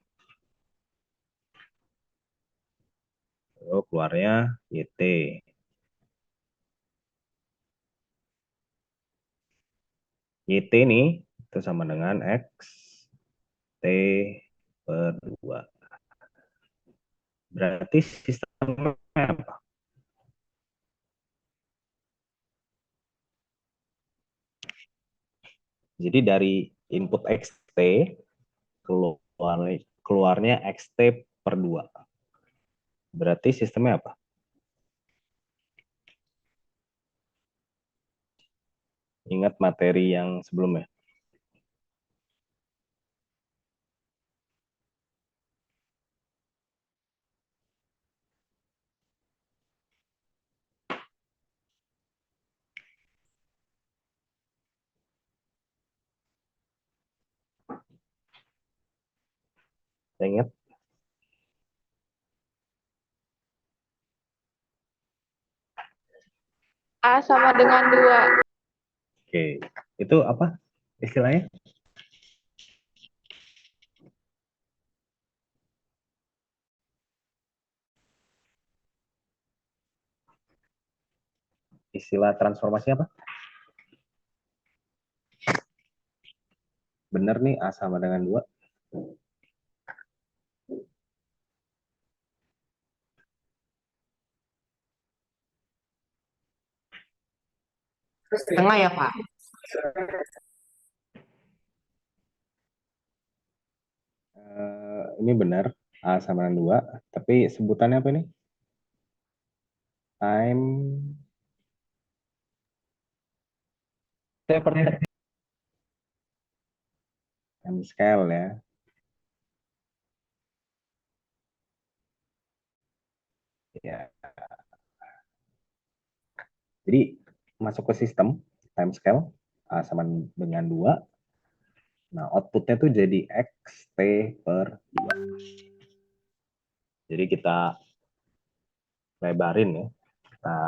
S1: Lalu keluarnya YT. YT ini itu sama dengan X T per 2. Berarti sistemnya apa? Jadi dari input XT keluarnya XT per 2. Berarti sistemnya apa? Ingat materi yang sebelumnya. Saya ingat.
S4: A sama dengan 2.
S1: Oke, itu apa istilahnya? istilah transformasi apa? Benar nih, A sama dengan 2.
S3: Setengah ya, Pak.
S1: Ini benar, A sama dengan 2. Tapi sebutannya apa ini? Time
S5: T per T.
S1: time scale ya. Ya. Jadi masuk ke sistem time scale A sama dengan 2. Nah, outputnya tuh jadi XT per 2. Jadi kita lebarin ya. Kita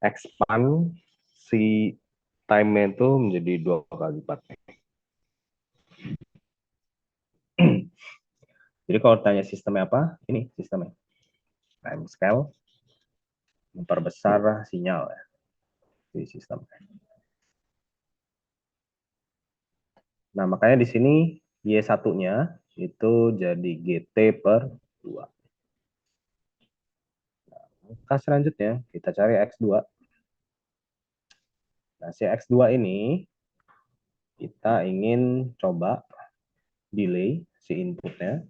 S1: expand si time-nya itu menjadi 2 kali lipat. Jadi kalau tanya sistemnya apa? Ini sistemnya. Time scale memperbesar sinyal ya di sistem. Nah, makanya di sini Y1-nya itu jadi GT per 2. Nah, selanjutnya kita cari X2. Nah, si X2 ini kita ingin coba delay si inputnya.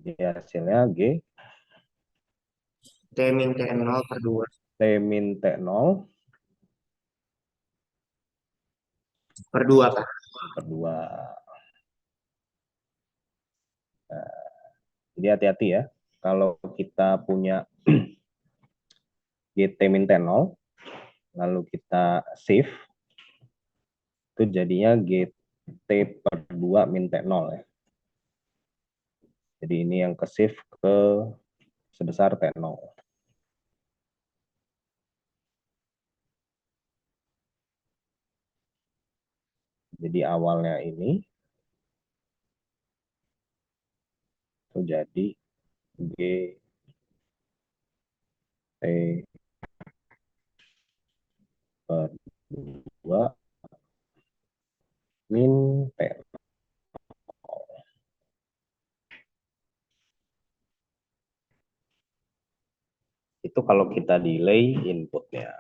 S1: Jadi hasilnya G
S3: T min T0 per 2.
S1: T min T0
S3: Per 2, Pak.
S1: per 2. Nah, jadi hati-hati ya. Kalau kita punya GT min T0, lalu kita shift, itu jadinya GT per 2 min T0 ya. Jadi ini yang ke shift ke sebesar T0. Jadi awalnya ini itu jadi G T per 2 min T. Itu kalau kita delay inputnya.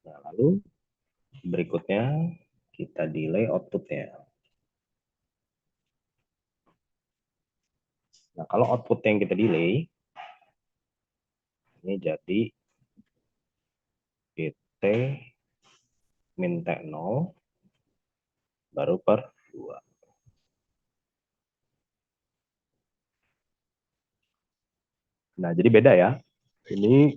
S1: Nah, lalu berikutnya kita delay outputnya. Nah, kalau output yang kita delay, ini jadi GT min T0 baru per 2. Nah, jadi beda ya. Ini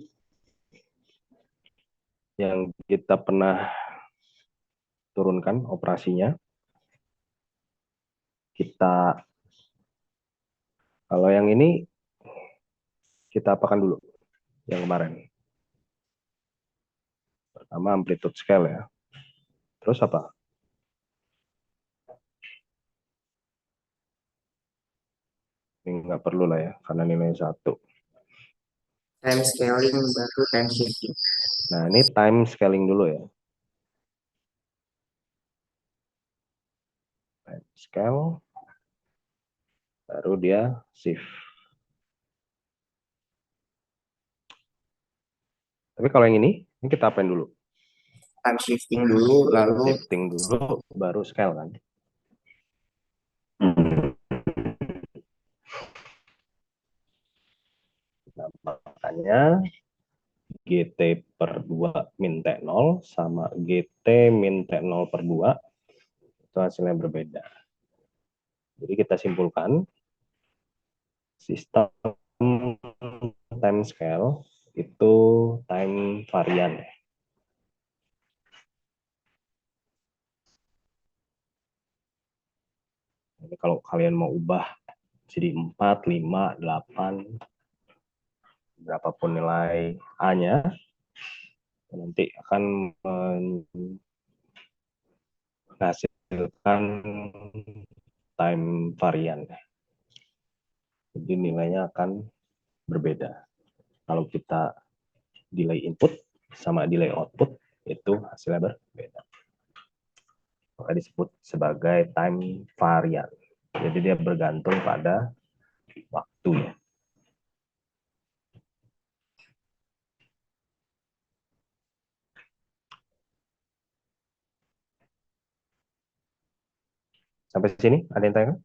S1: yang kita pernah turunkan operasinya. Kalau yang ini kita apakan dulu yang kemarin. Pertama amplitude scale ya. Terus apa? Ini nggak perlu lah ya, karena nilai 1.
S3: Time scaling baru time shifting.
S1: Nah, ini time scaling dulu ya. Time scale, baru dia shift. Tapi kalau yang ini kita apain dulu?
S3: Time shifting dulu, lalu
S1: Shifting dulu, baru scale kan. Nah, makanya GT per 2 min T0 sama GT min T0 per 2 itu hasilnya berbeda. Jadi kita simpulkan sistem time scale itu time varian. Jadi kalau kalian mau ubah jadi 4, 5, 8, berapapun nilai A-nya, nanti akan menghasilkan time varian. Jadi nilainya akan berbeda. Kalau kita delay input sama delay output, itu hasilnya berbeda. Maka disebut sebagai time variant. Jadi dia bergantung pada waktunya. Sampai sini ada yang tanya?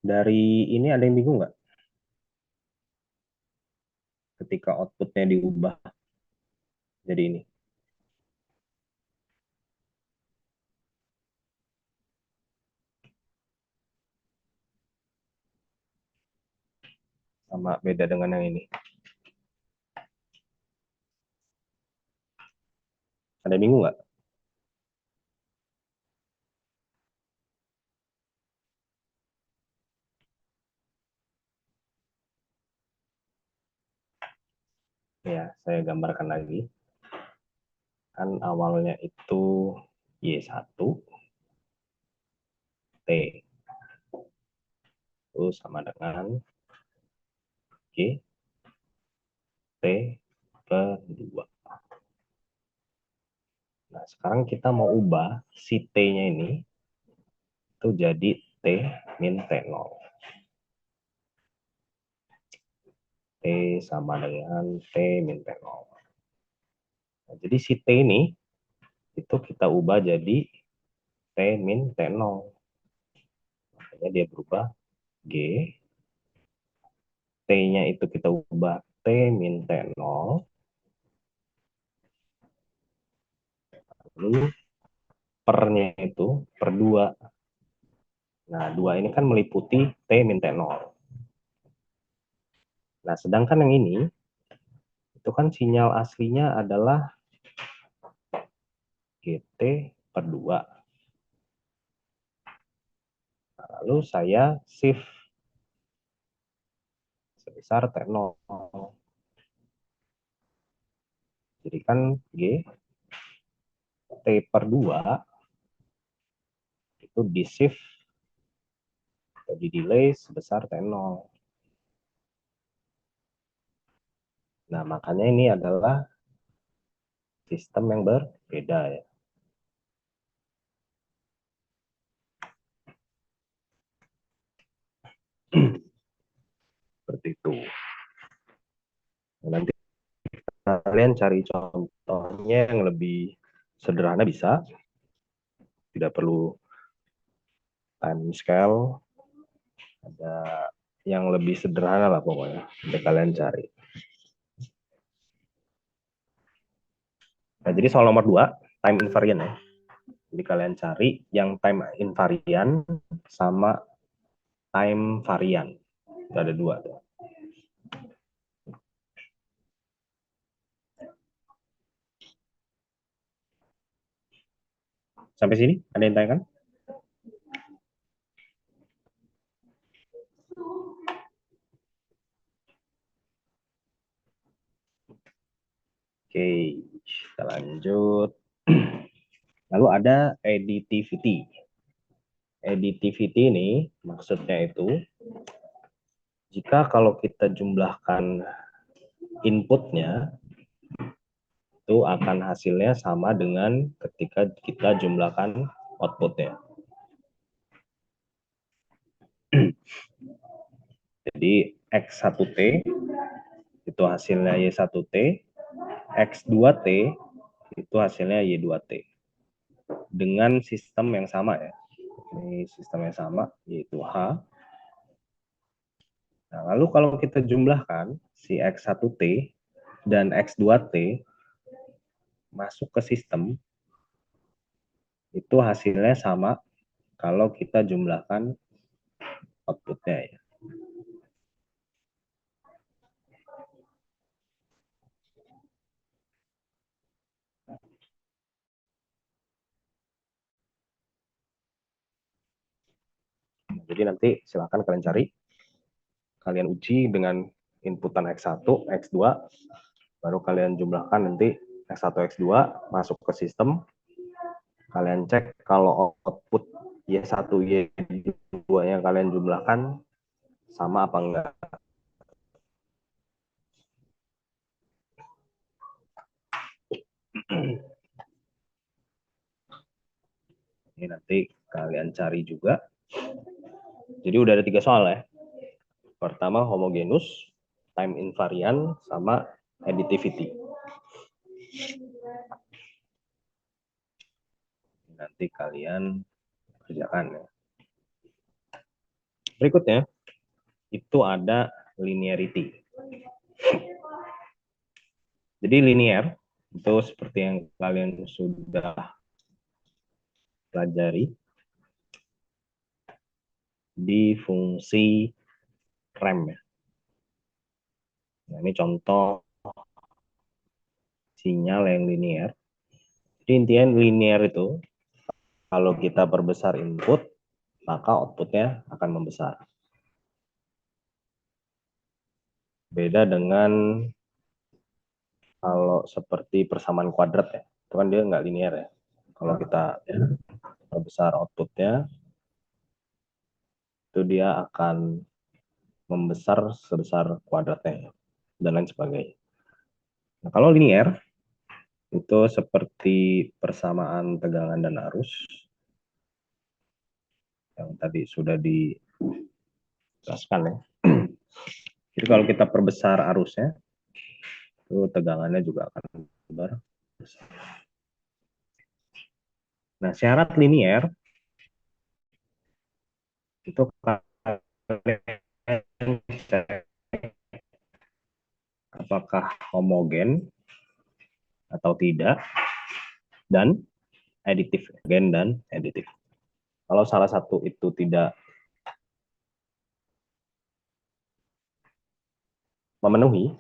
S1: Dari ini ada yang bingung nggak? Ketika outputnya diubah jadi ini. Sama beda dengan yang ini. Ada yang bingung nggak? Ya, saya gambarkan lagi. Kan awalnya itu Y1, T. Itu sama dengan G, T per 2. Nah, sekarang kita mau ubah si T-nya ini itu jadi T min T0. T sama dengan T min T0. Nah, jadi si T ini itu kita ubah jadi T min T0. Makanya dia berubah G. T-nya itu kita ubah T min T0. Lalu pernya itu per 2. Nah, 2 ini kan meliputi T min T0. Nah, sedangkan yang ini, itu kan sinyal aslinya adalah GT per 2. Nah, lalu saya shift sebesar T0. Jadi kan G, T per 2 itu di shift atau di delay sebesar T0. Nah, makanya ini adalah sistem yang berbeda ya. Seperti itu. Nah, nanti kalian cari contohnya yang lebih sederhana bisa. Tidak perlu time scale. Ada yang lebih sederhana lah pokoknya. Nanti kalian cari. Nah, jadi soal nomor 2, time invariant ya. Jadi kalian cari yang time invariant sama time variant. Itu ada 2 tuh. Sampai sini ada yang tanya kan? Oke, kita lanjut. Lalu ada additivity. Additivity ini maksudnya itu jika kalau kita jumlahkan inputnya itu akan hasilnya sama dengan ketika kita jumlahkan outputnya. Jadi X1T itu hasilnya Y1T, X2T itu hasilnya Y2T. Dengan sistem yang sama ya. Ini sistem yang sama, yaitu H. Nah, lalu kalau kita jumlahkan si X1T dan X2T masuk ke sistem, itu hasilnya sama kalau kita jumlahkan outputnya ya. Jadi nanti silakan kalian cari, kalian uji dengan inputan X1, X2, baru kalian jumlahkan nanti X1, X2 masuk ke sistem, kalian cek kalau output Y1, Y2 yang kalian jumlahkan sama apa enggak. Ini nanti kalian cari juga. Jadi udah ada 3 soal ya. Pertama homogenus, time invariant, sama additivity. Nanti kalian kerjakan ya. Berikutnya itu ada linearity. Jadi linear itu seperti yang kalian sudah pelajari di fungsi rem ya. Nah, ini contoh sinyal yang linear. Jadi intinya linear itu kalau kita perbesar input, maka outputnya akan membesar. Beda dengan kalau seperti persamaan kuadrat ya, itu kan dia nggak linear ya. Kalau kita perbesar outputnya, itu dia akan membesar sebesar kuadratnya dan lain sebagainya. Nah, kalau linear itu seperti persamaan tegangan dan arus yang tadi sudah dijelaskan ya. Jadi kalau kita perbesar arusnya, itu tegangannya juga akan berbesar. Nah, syarat linear itu apakah homogen atau tidak, dan aditif, homogen dan aditif. Kalau salah satu itu tidak memenuhi,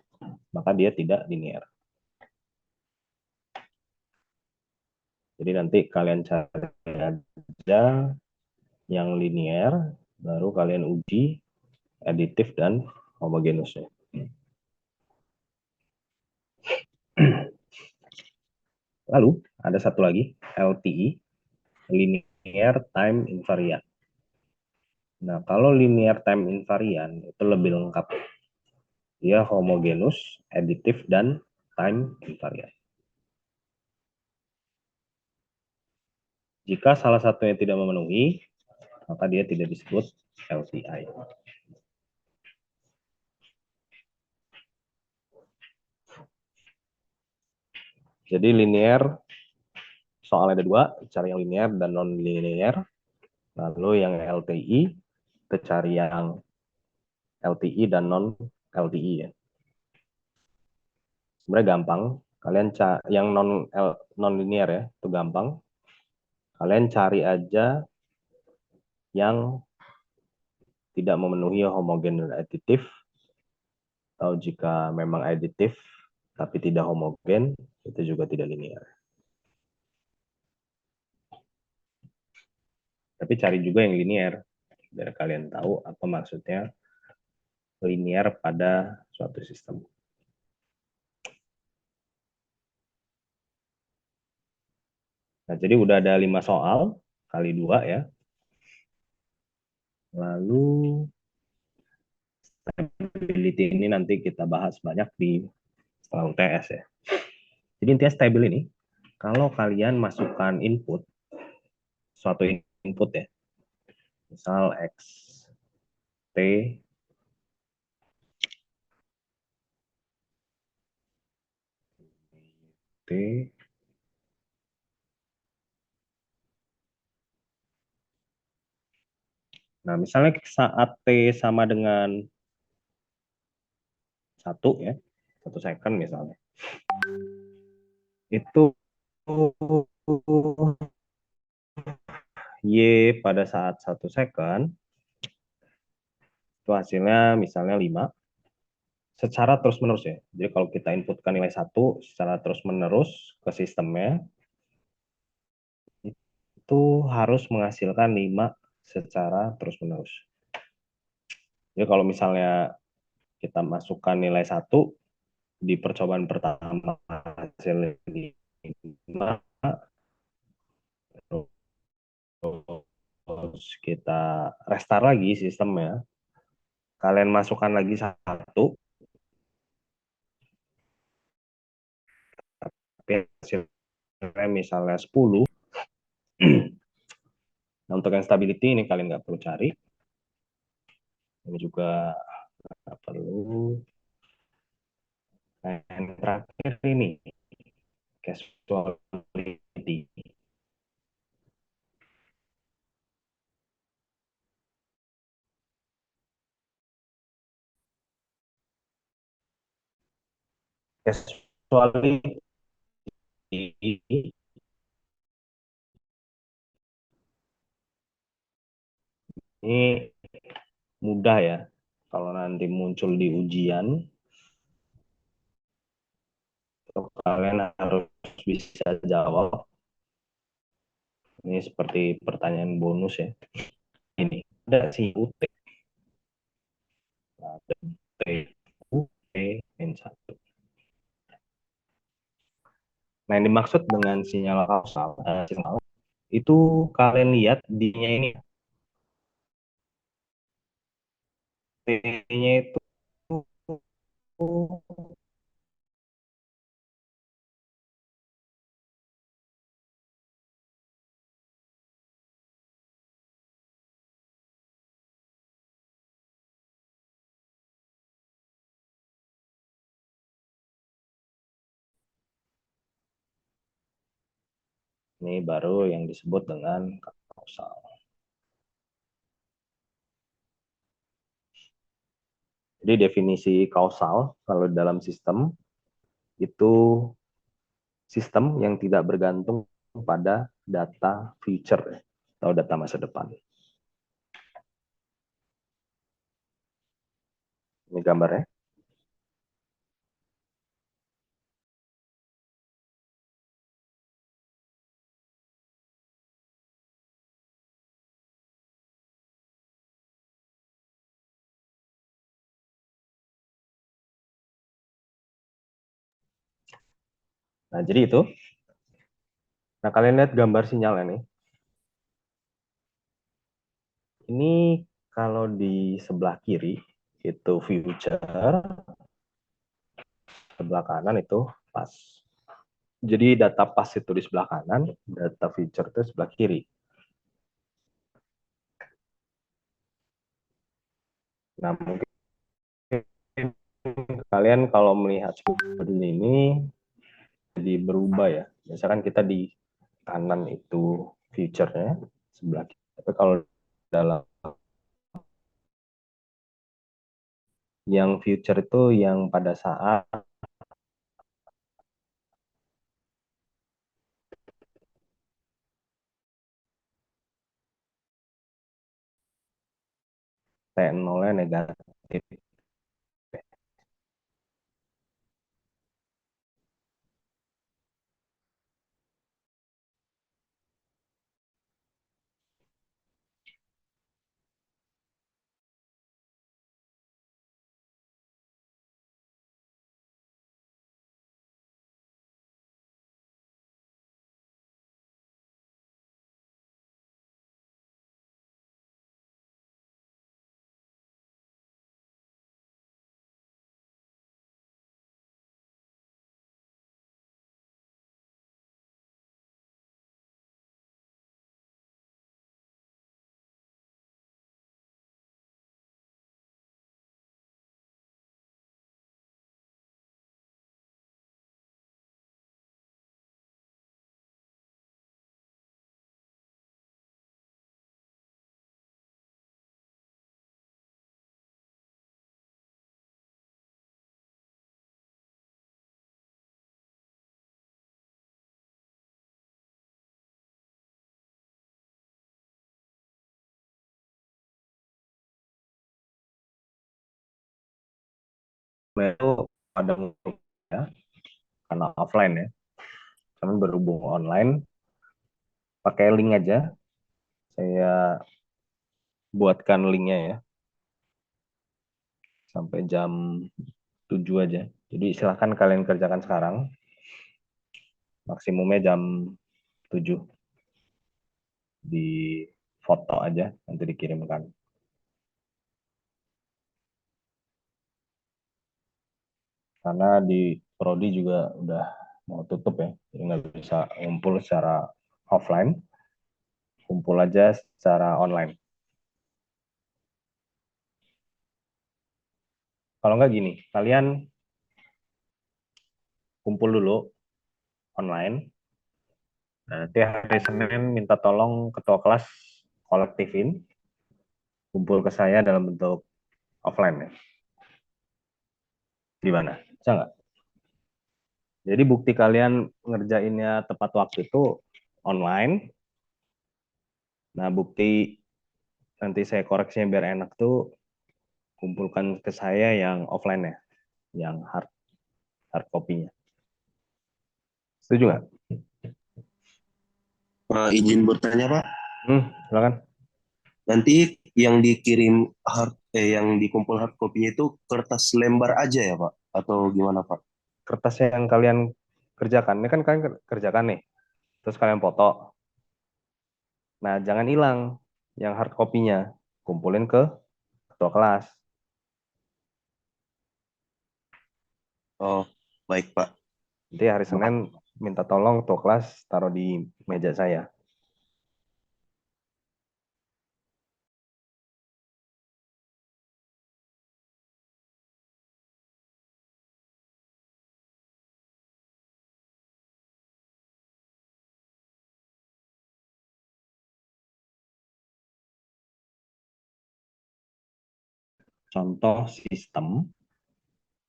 S1: maka dia tidak linear. Jadi nanti kalian cari aja yang linear, baru kalian uji aditif dan homogenusnya. Lalu ada satu lagi, LTI, linear time invariant. Nah, kalau linear time invariant itu lebih lengkap. Dia homogenus, aditif, dan time invariant. Jika salah satunya tidak memenuhi, maka dia tidak disebut LTI. Jadi linear, soalnya ada 2, cari yang linear dan non-linear. Lalu yang LTI, kita cari yang LTI dan non-LTI ya. Sebenarnya gampang, kalian yang non-linear ya, itu gampang. Kalian cari aja yang tidak memenuhi homogen dan aditif, atau jika memang aditif tapi tidak homogen, itu juga tidak linear. Tapi cari juga yang linear, biar kalian tahu apa maksudnya linear pada suatu sistem. Nah, jadi udah ada 5 soal, kali 2 ya. Lalu stability ini nanti kita bahas banyak di setelah UTS ya. Jadi intinya stabil ini, kalau kalian masukkan input, suatu input ya, misal X, T, T, nah misalnya saat T sama dengan 1 ya, 1 second misalnya, itu Y pada saat 1 second, itu hasilnya misalnya 5, secara terus-menerus ya. Jadi kalau kita inputkan nilai 1 secara terus-menerus ke sistemnya, itu harus menghasilkan 5 secara terus-menerus. Jadi kalau misalnya kita masukkan nilai 1 di percobaan pertama hasilnya 5, terus kita restart lagi sistemnya. Kalian masukkan lagi 1, tapi hasilnya misalnya 10. Nah, untuk yang stability ini kalian nggak perlu cari. Ini juga nggak perlu. Nah, yang terakhir ini casualty. Casualty ini mudah ya. Kalau nanti muncul di ujian, kalian harus bisa jawab. Ini seperti pertanyaan bonus ya. Ini ada si UT. Ada UT, UT, N1. Nah, yang dimaksud dengan sinyal kausal, itu kalian lihat D-nya ini. D-nya itu ini baru yang disebut dengan kausal. Jadi definisi kausal kalau dalam sistem itu sistem yang tidak bergantung pada data future atau data masa depan. Ini gambarnya. Nah, jadi itu. Nah, kalian lihat gambar sinyalnya nih. Ini kalau di sebelah kiri itu future, sebelah kanan itu pas. Jadi data pas itu di sebelah kanan, data future itu sebelah kiri. Nah, mungkin kalian kalau melihat seperti ini jadi berubah ya. Misalkan kita di kanan itu future-nya sebelah kiri. Tapi kalau dalam yang future itu yang pada saat T0-nya negatif. Itu pada ya, karena offline ya. Kami berhubung online, pakai link aja. Saya buatkan linknya ya. sampai jam 7 aja. Jadi silahkan kalian kerjakan sekarang. Maksimumnya jam 7. Di foto aja, nanti dikirimkan. Karena di Prodi juga udah mau tutup ya, jadi nggak bisa ngumpul secara offline, kumpul aja secara online. Kalau nggak gini, kalian kumpul dulu online. Nanti hari Senin minta tolong ketua kelas kolektifin, kumpul ke saya dalam bentuk offline ya. Gimana? Bisa nggak? Jadi bukti kalian ngerjainnya tepat waktu itu online. Nah, bukti nanti saya koreksinya biar enak tuh kumpulkan ke saya yang offline ya, yang hard copy-nya. Setuju nggak?
S6: Izin bertanya Pak,
S1: Silakan.
S6: nanti yang dikirim yang dikumpul hard copy-nya itu kertas lembar aja ya Pak? Atau gimana Pak?
S1: Kertas yang kalian kerjakan, ini kan kalian kerjakan nih, terus kalian foto. Nah, jangan hilang yang hard copy-nya, kumpulin ke ketua kelas.
S6: Oh, baik Pak.
S1: Nanti hari Senin minta tolong ketua kelas taruh di meja saya. Contoh sistem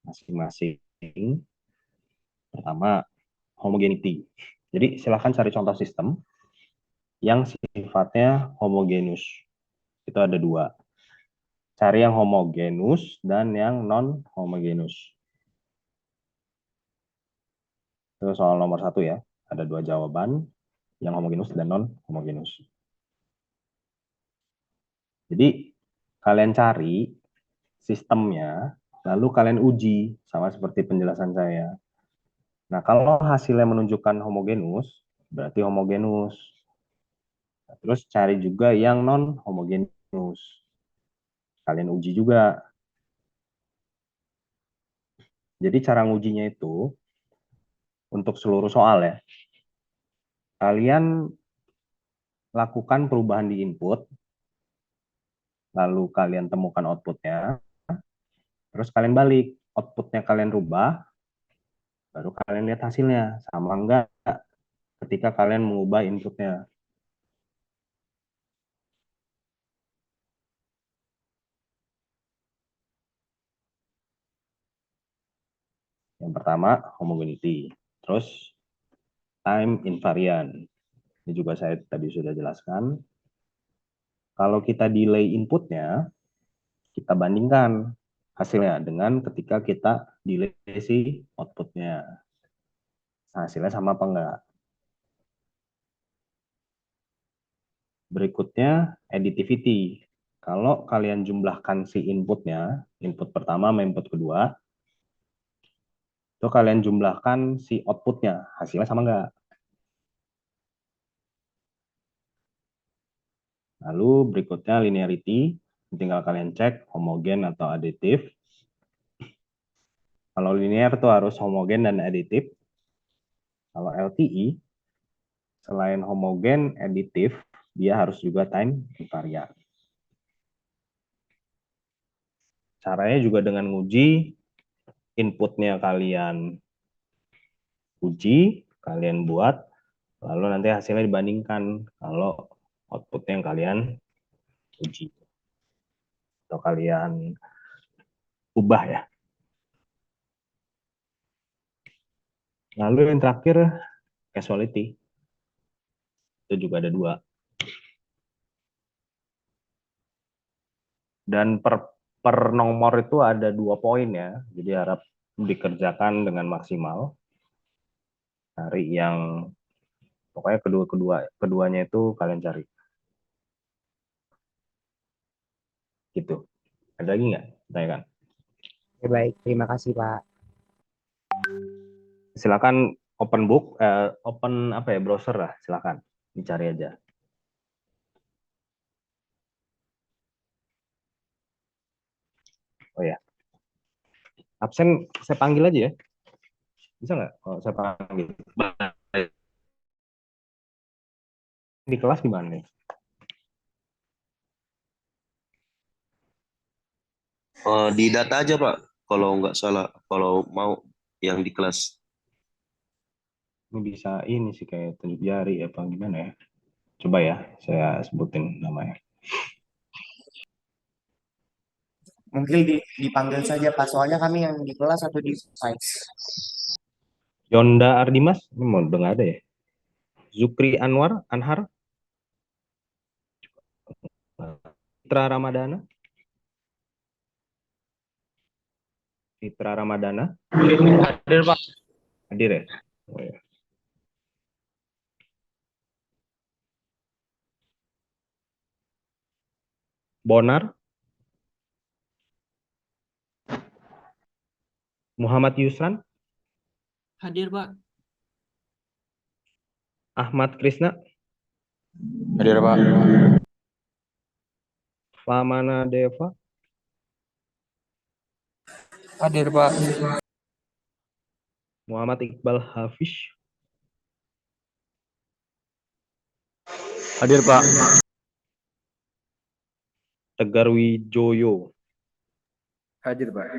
S1: masing-masing. Pertama, homogeneity. Jadi silahkan cari contoh sistem yang sifatnya homogenus. Itu ada 2. Cari yang homogenus dan yang non-homogenus. Itu soal nomor 1 ya. Ada 2 jawaban, yang homogenus dan non-homogenus. Jadi kalian cari sistemnya, lalu kalian uji sama seperti penjelasan saya. Nah, kalau hasilnya menunjukkan homogenus, berarti homogenus. Nah, terus cari juga yang non-homogenus. Kalian uji juga. Jadi cara ngujinya itu, untuk seluruh soal ya, kalian lakukan perubahan di input, lalu kalian temukan outputnya, terus kalian balik, outputnya kalian rubah, baru kalian lihat hasilnya, sama enggak ketika kalian mengubah inputnya. Yang pertama, homogeneity. Terus, time invariant. Ini juga saya tadi sudah jelaskan. Kalau kita delay inputnya, kita bandingkan hasilnya dengan ketika kita delay si outputnya. Hasilnya sama apa enggak? Berikutnya, additivity. Kalau kalian jumlahkan si inputnya, input pertama sama input kedua, itu kalian jumlahkan si outputnya, hasilnya sama enggak? Lalu berikutnya linearity, tinggal kalian cek homogen atau aditif. Kalau linear itu harus homogen dan aditif. Kalau LTI, selain homogen, aditif, dia harus juga time invariant. Caranya juga dengan nguji, inputnya kalian uji, kalian buat, lalu nanti hasilnya dibandingkan kalau outputnya yang kalian uji. Atau kalian ubah ya. Lalu yang terakhir, causality. Itu juga ada 2. Dan per nomor itu ada 2 poin ya. Jadi harap dikerjakan dengan maksimal. Cari yang pokoknya keduanya itu kalian cari. Gitu. Ada lagi nggak? Tanyakan.
S3: Oke, baik, terima kasih Pak.
S1: Silakan open book, open apa ya, browser lah, silakan dicari aja. Oh ya, absen saya panggil aja ya, bisa nggak? Oh, saya panggil. Di kelas gimana nih?
S6: Di data aja Pak, kalau nggak salah, kalau mau yang di kelas.
S1: Ini bisa ini sih kayak tunjuk jari apa gimana ya? Coba ya, saya sebutin namanya.
S3: Mungkin dipanggil saja Pak, soalnya kami yang di kelas atau di site.
S1: Yonda Ardimas, ini mau udah nggak ada ya? Zukri Anhar, Fitra Ramadana,
S5: Hadir, Pak.
S1: hadir ya? Oh, ya. Bonar, Muhammad Yusran,
S2: Hadir, Pak.
S1: Ahmad Krisna,
S5: Hadir, Pak.
S1: Famana Deva,
S5: Hadir, Pak.
S1: Muhammad Iqbal Hafiz,
S5: Hadir, Pak.
S1: Tegar Wijoyo,
S5: Hadir, Pak.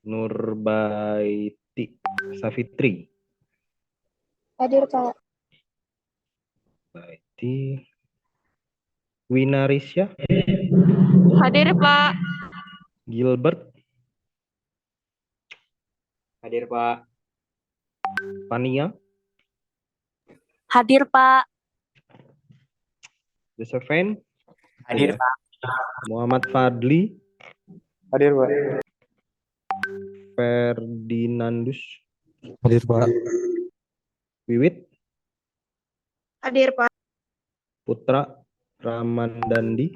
S1: Nurbaiti Safitri,
S4: Hadir, Pak.
S1: Baiti, Winarisya,
S4: Hadir, Pak.
S1: Gilbert,
S2: Hadir, Pak.
S1: Pania,
S7: Hadir, Pak.
S1: Josephine,
S3: Hadir
S1: ya.
S3: Pak.
S1: Muhammad Fadli,
S5: Hadir, Pak.
S1: Ferdinandus,
S5: Hadir, Pak.
S1: Wiwit,
S4: Hadir, Pak.
S1: Putra Ramandandi,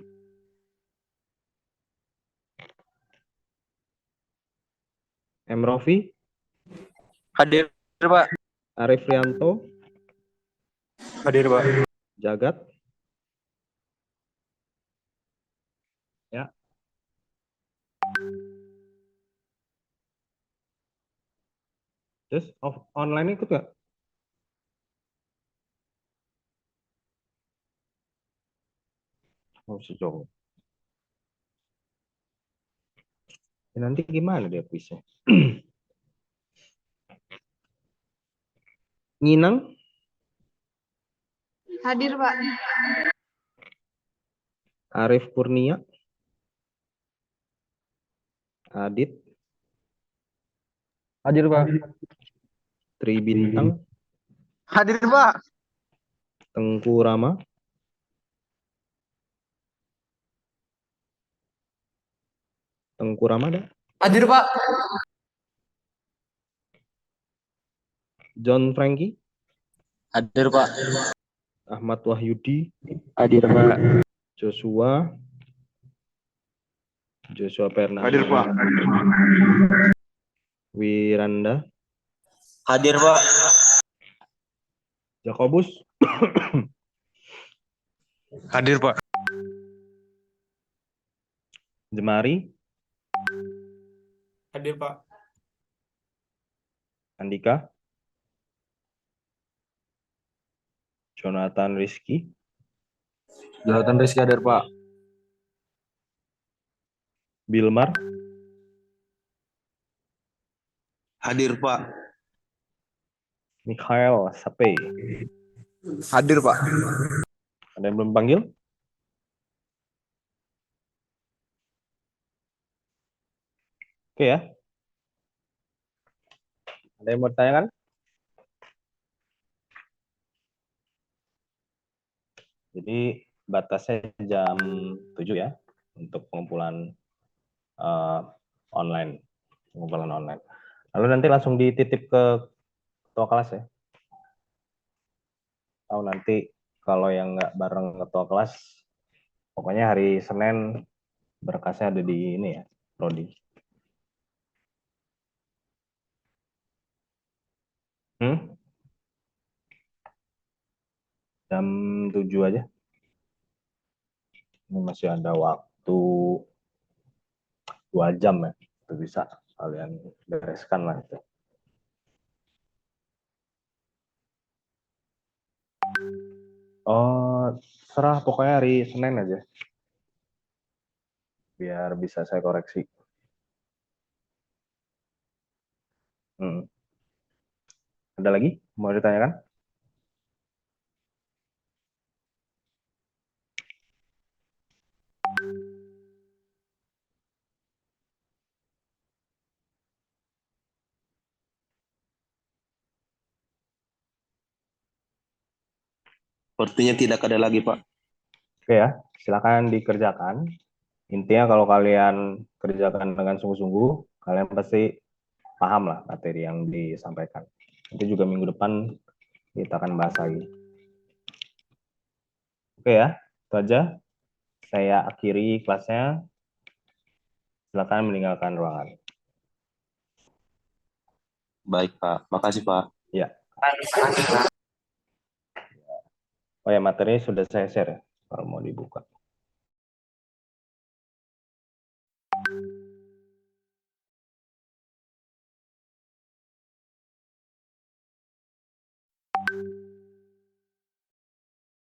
S1: M. Rofi,
S5: Hadir, Pak.
S1: Arif Rianto,
S5: Hadir, Pak.
S1: Jagat, ya. Terus online ikut nggak? Oh, sejauh. Ya, nanti gimana dia kuisnya? Nginang,
S4: Hadir, Pak.
S1: Arif Kurnia, Adit,
S5: Hadir, Pak.
S1: Tri Bintang,
S5: Hadir, Pak.
S1: Tengku Rama, Tengku Rama ada,
S5: Hadir, Pak.
S1: John Frankie,
S5: Hadir, Pak.
S1: Ahmad Wahyudi,
S5: Hadir, Pak.
S1: Joshua Fernando,
S5: Hadir, Pak.
S1: Wiranda,
S6: Hadir Pak.
S1: Jakobus,
S5: Hadir, Pak.
S1: Jemari,
S2: Hadir, Pak.
S1: Andika, Jonathan Rizky,
S5: Jonathan Rizky hadir, Pak.
S1: Bilmar,
S6: Hadir Pak.
S1: Mikhail Sape.
S5: Hadir, Pak.
S1: Ada yang belum panggil? Oke ya. Ada yang mau tanya kan? Jadi batasnya jam 7 ya untuk pengumpulan online. Pengumpulan online. Lalu nanti langsung dititip ke ketua kelas ya. Tahu nanti kalau yang nggak bareng ketua kelas, pokoknya hari Senin berkasnya ada di ini ya, Prodi. jam 7 aja. Ini masih ada waktu 2 jam ya. Itu bisa kalian bereskan lah itu. Oh, serah pokoknya hari Senin aja. Biar bisa saya koreksi. Ada lagi? Mau ditanyakan?
S6: Sepertinya tidak ada lagi, Pak.
S1: Oke ya, silakan dikerjakan. Intinya kalau kalian kerjakan dengan sungguh-sungguh, kalian pasti paham lah materi yang disampaikan. Nanti juga minggu depan kita akan bahas lagi. Oke ya, itu aja. Saya akhiri kelasnya. Silakan meninggalkan ruangan.
S6: Baik, Pak. Makasih, Pak.
S1: Ya. Oh ya, materi sudah saya share ya, kalau mau dibuka.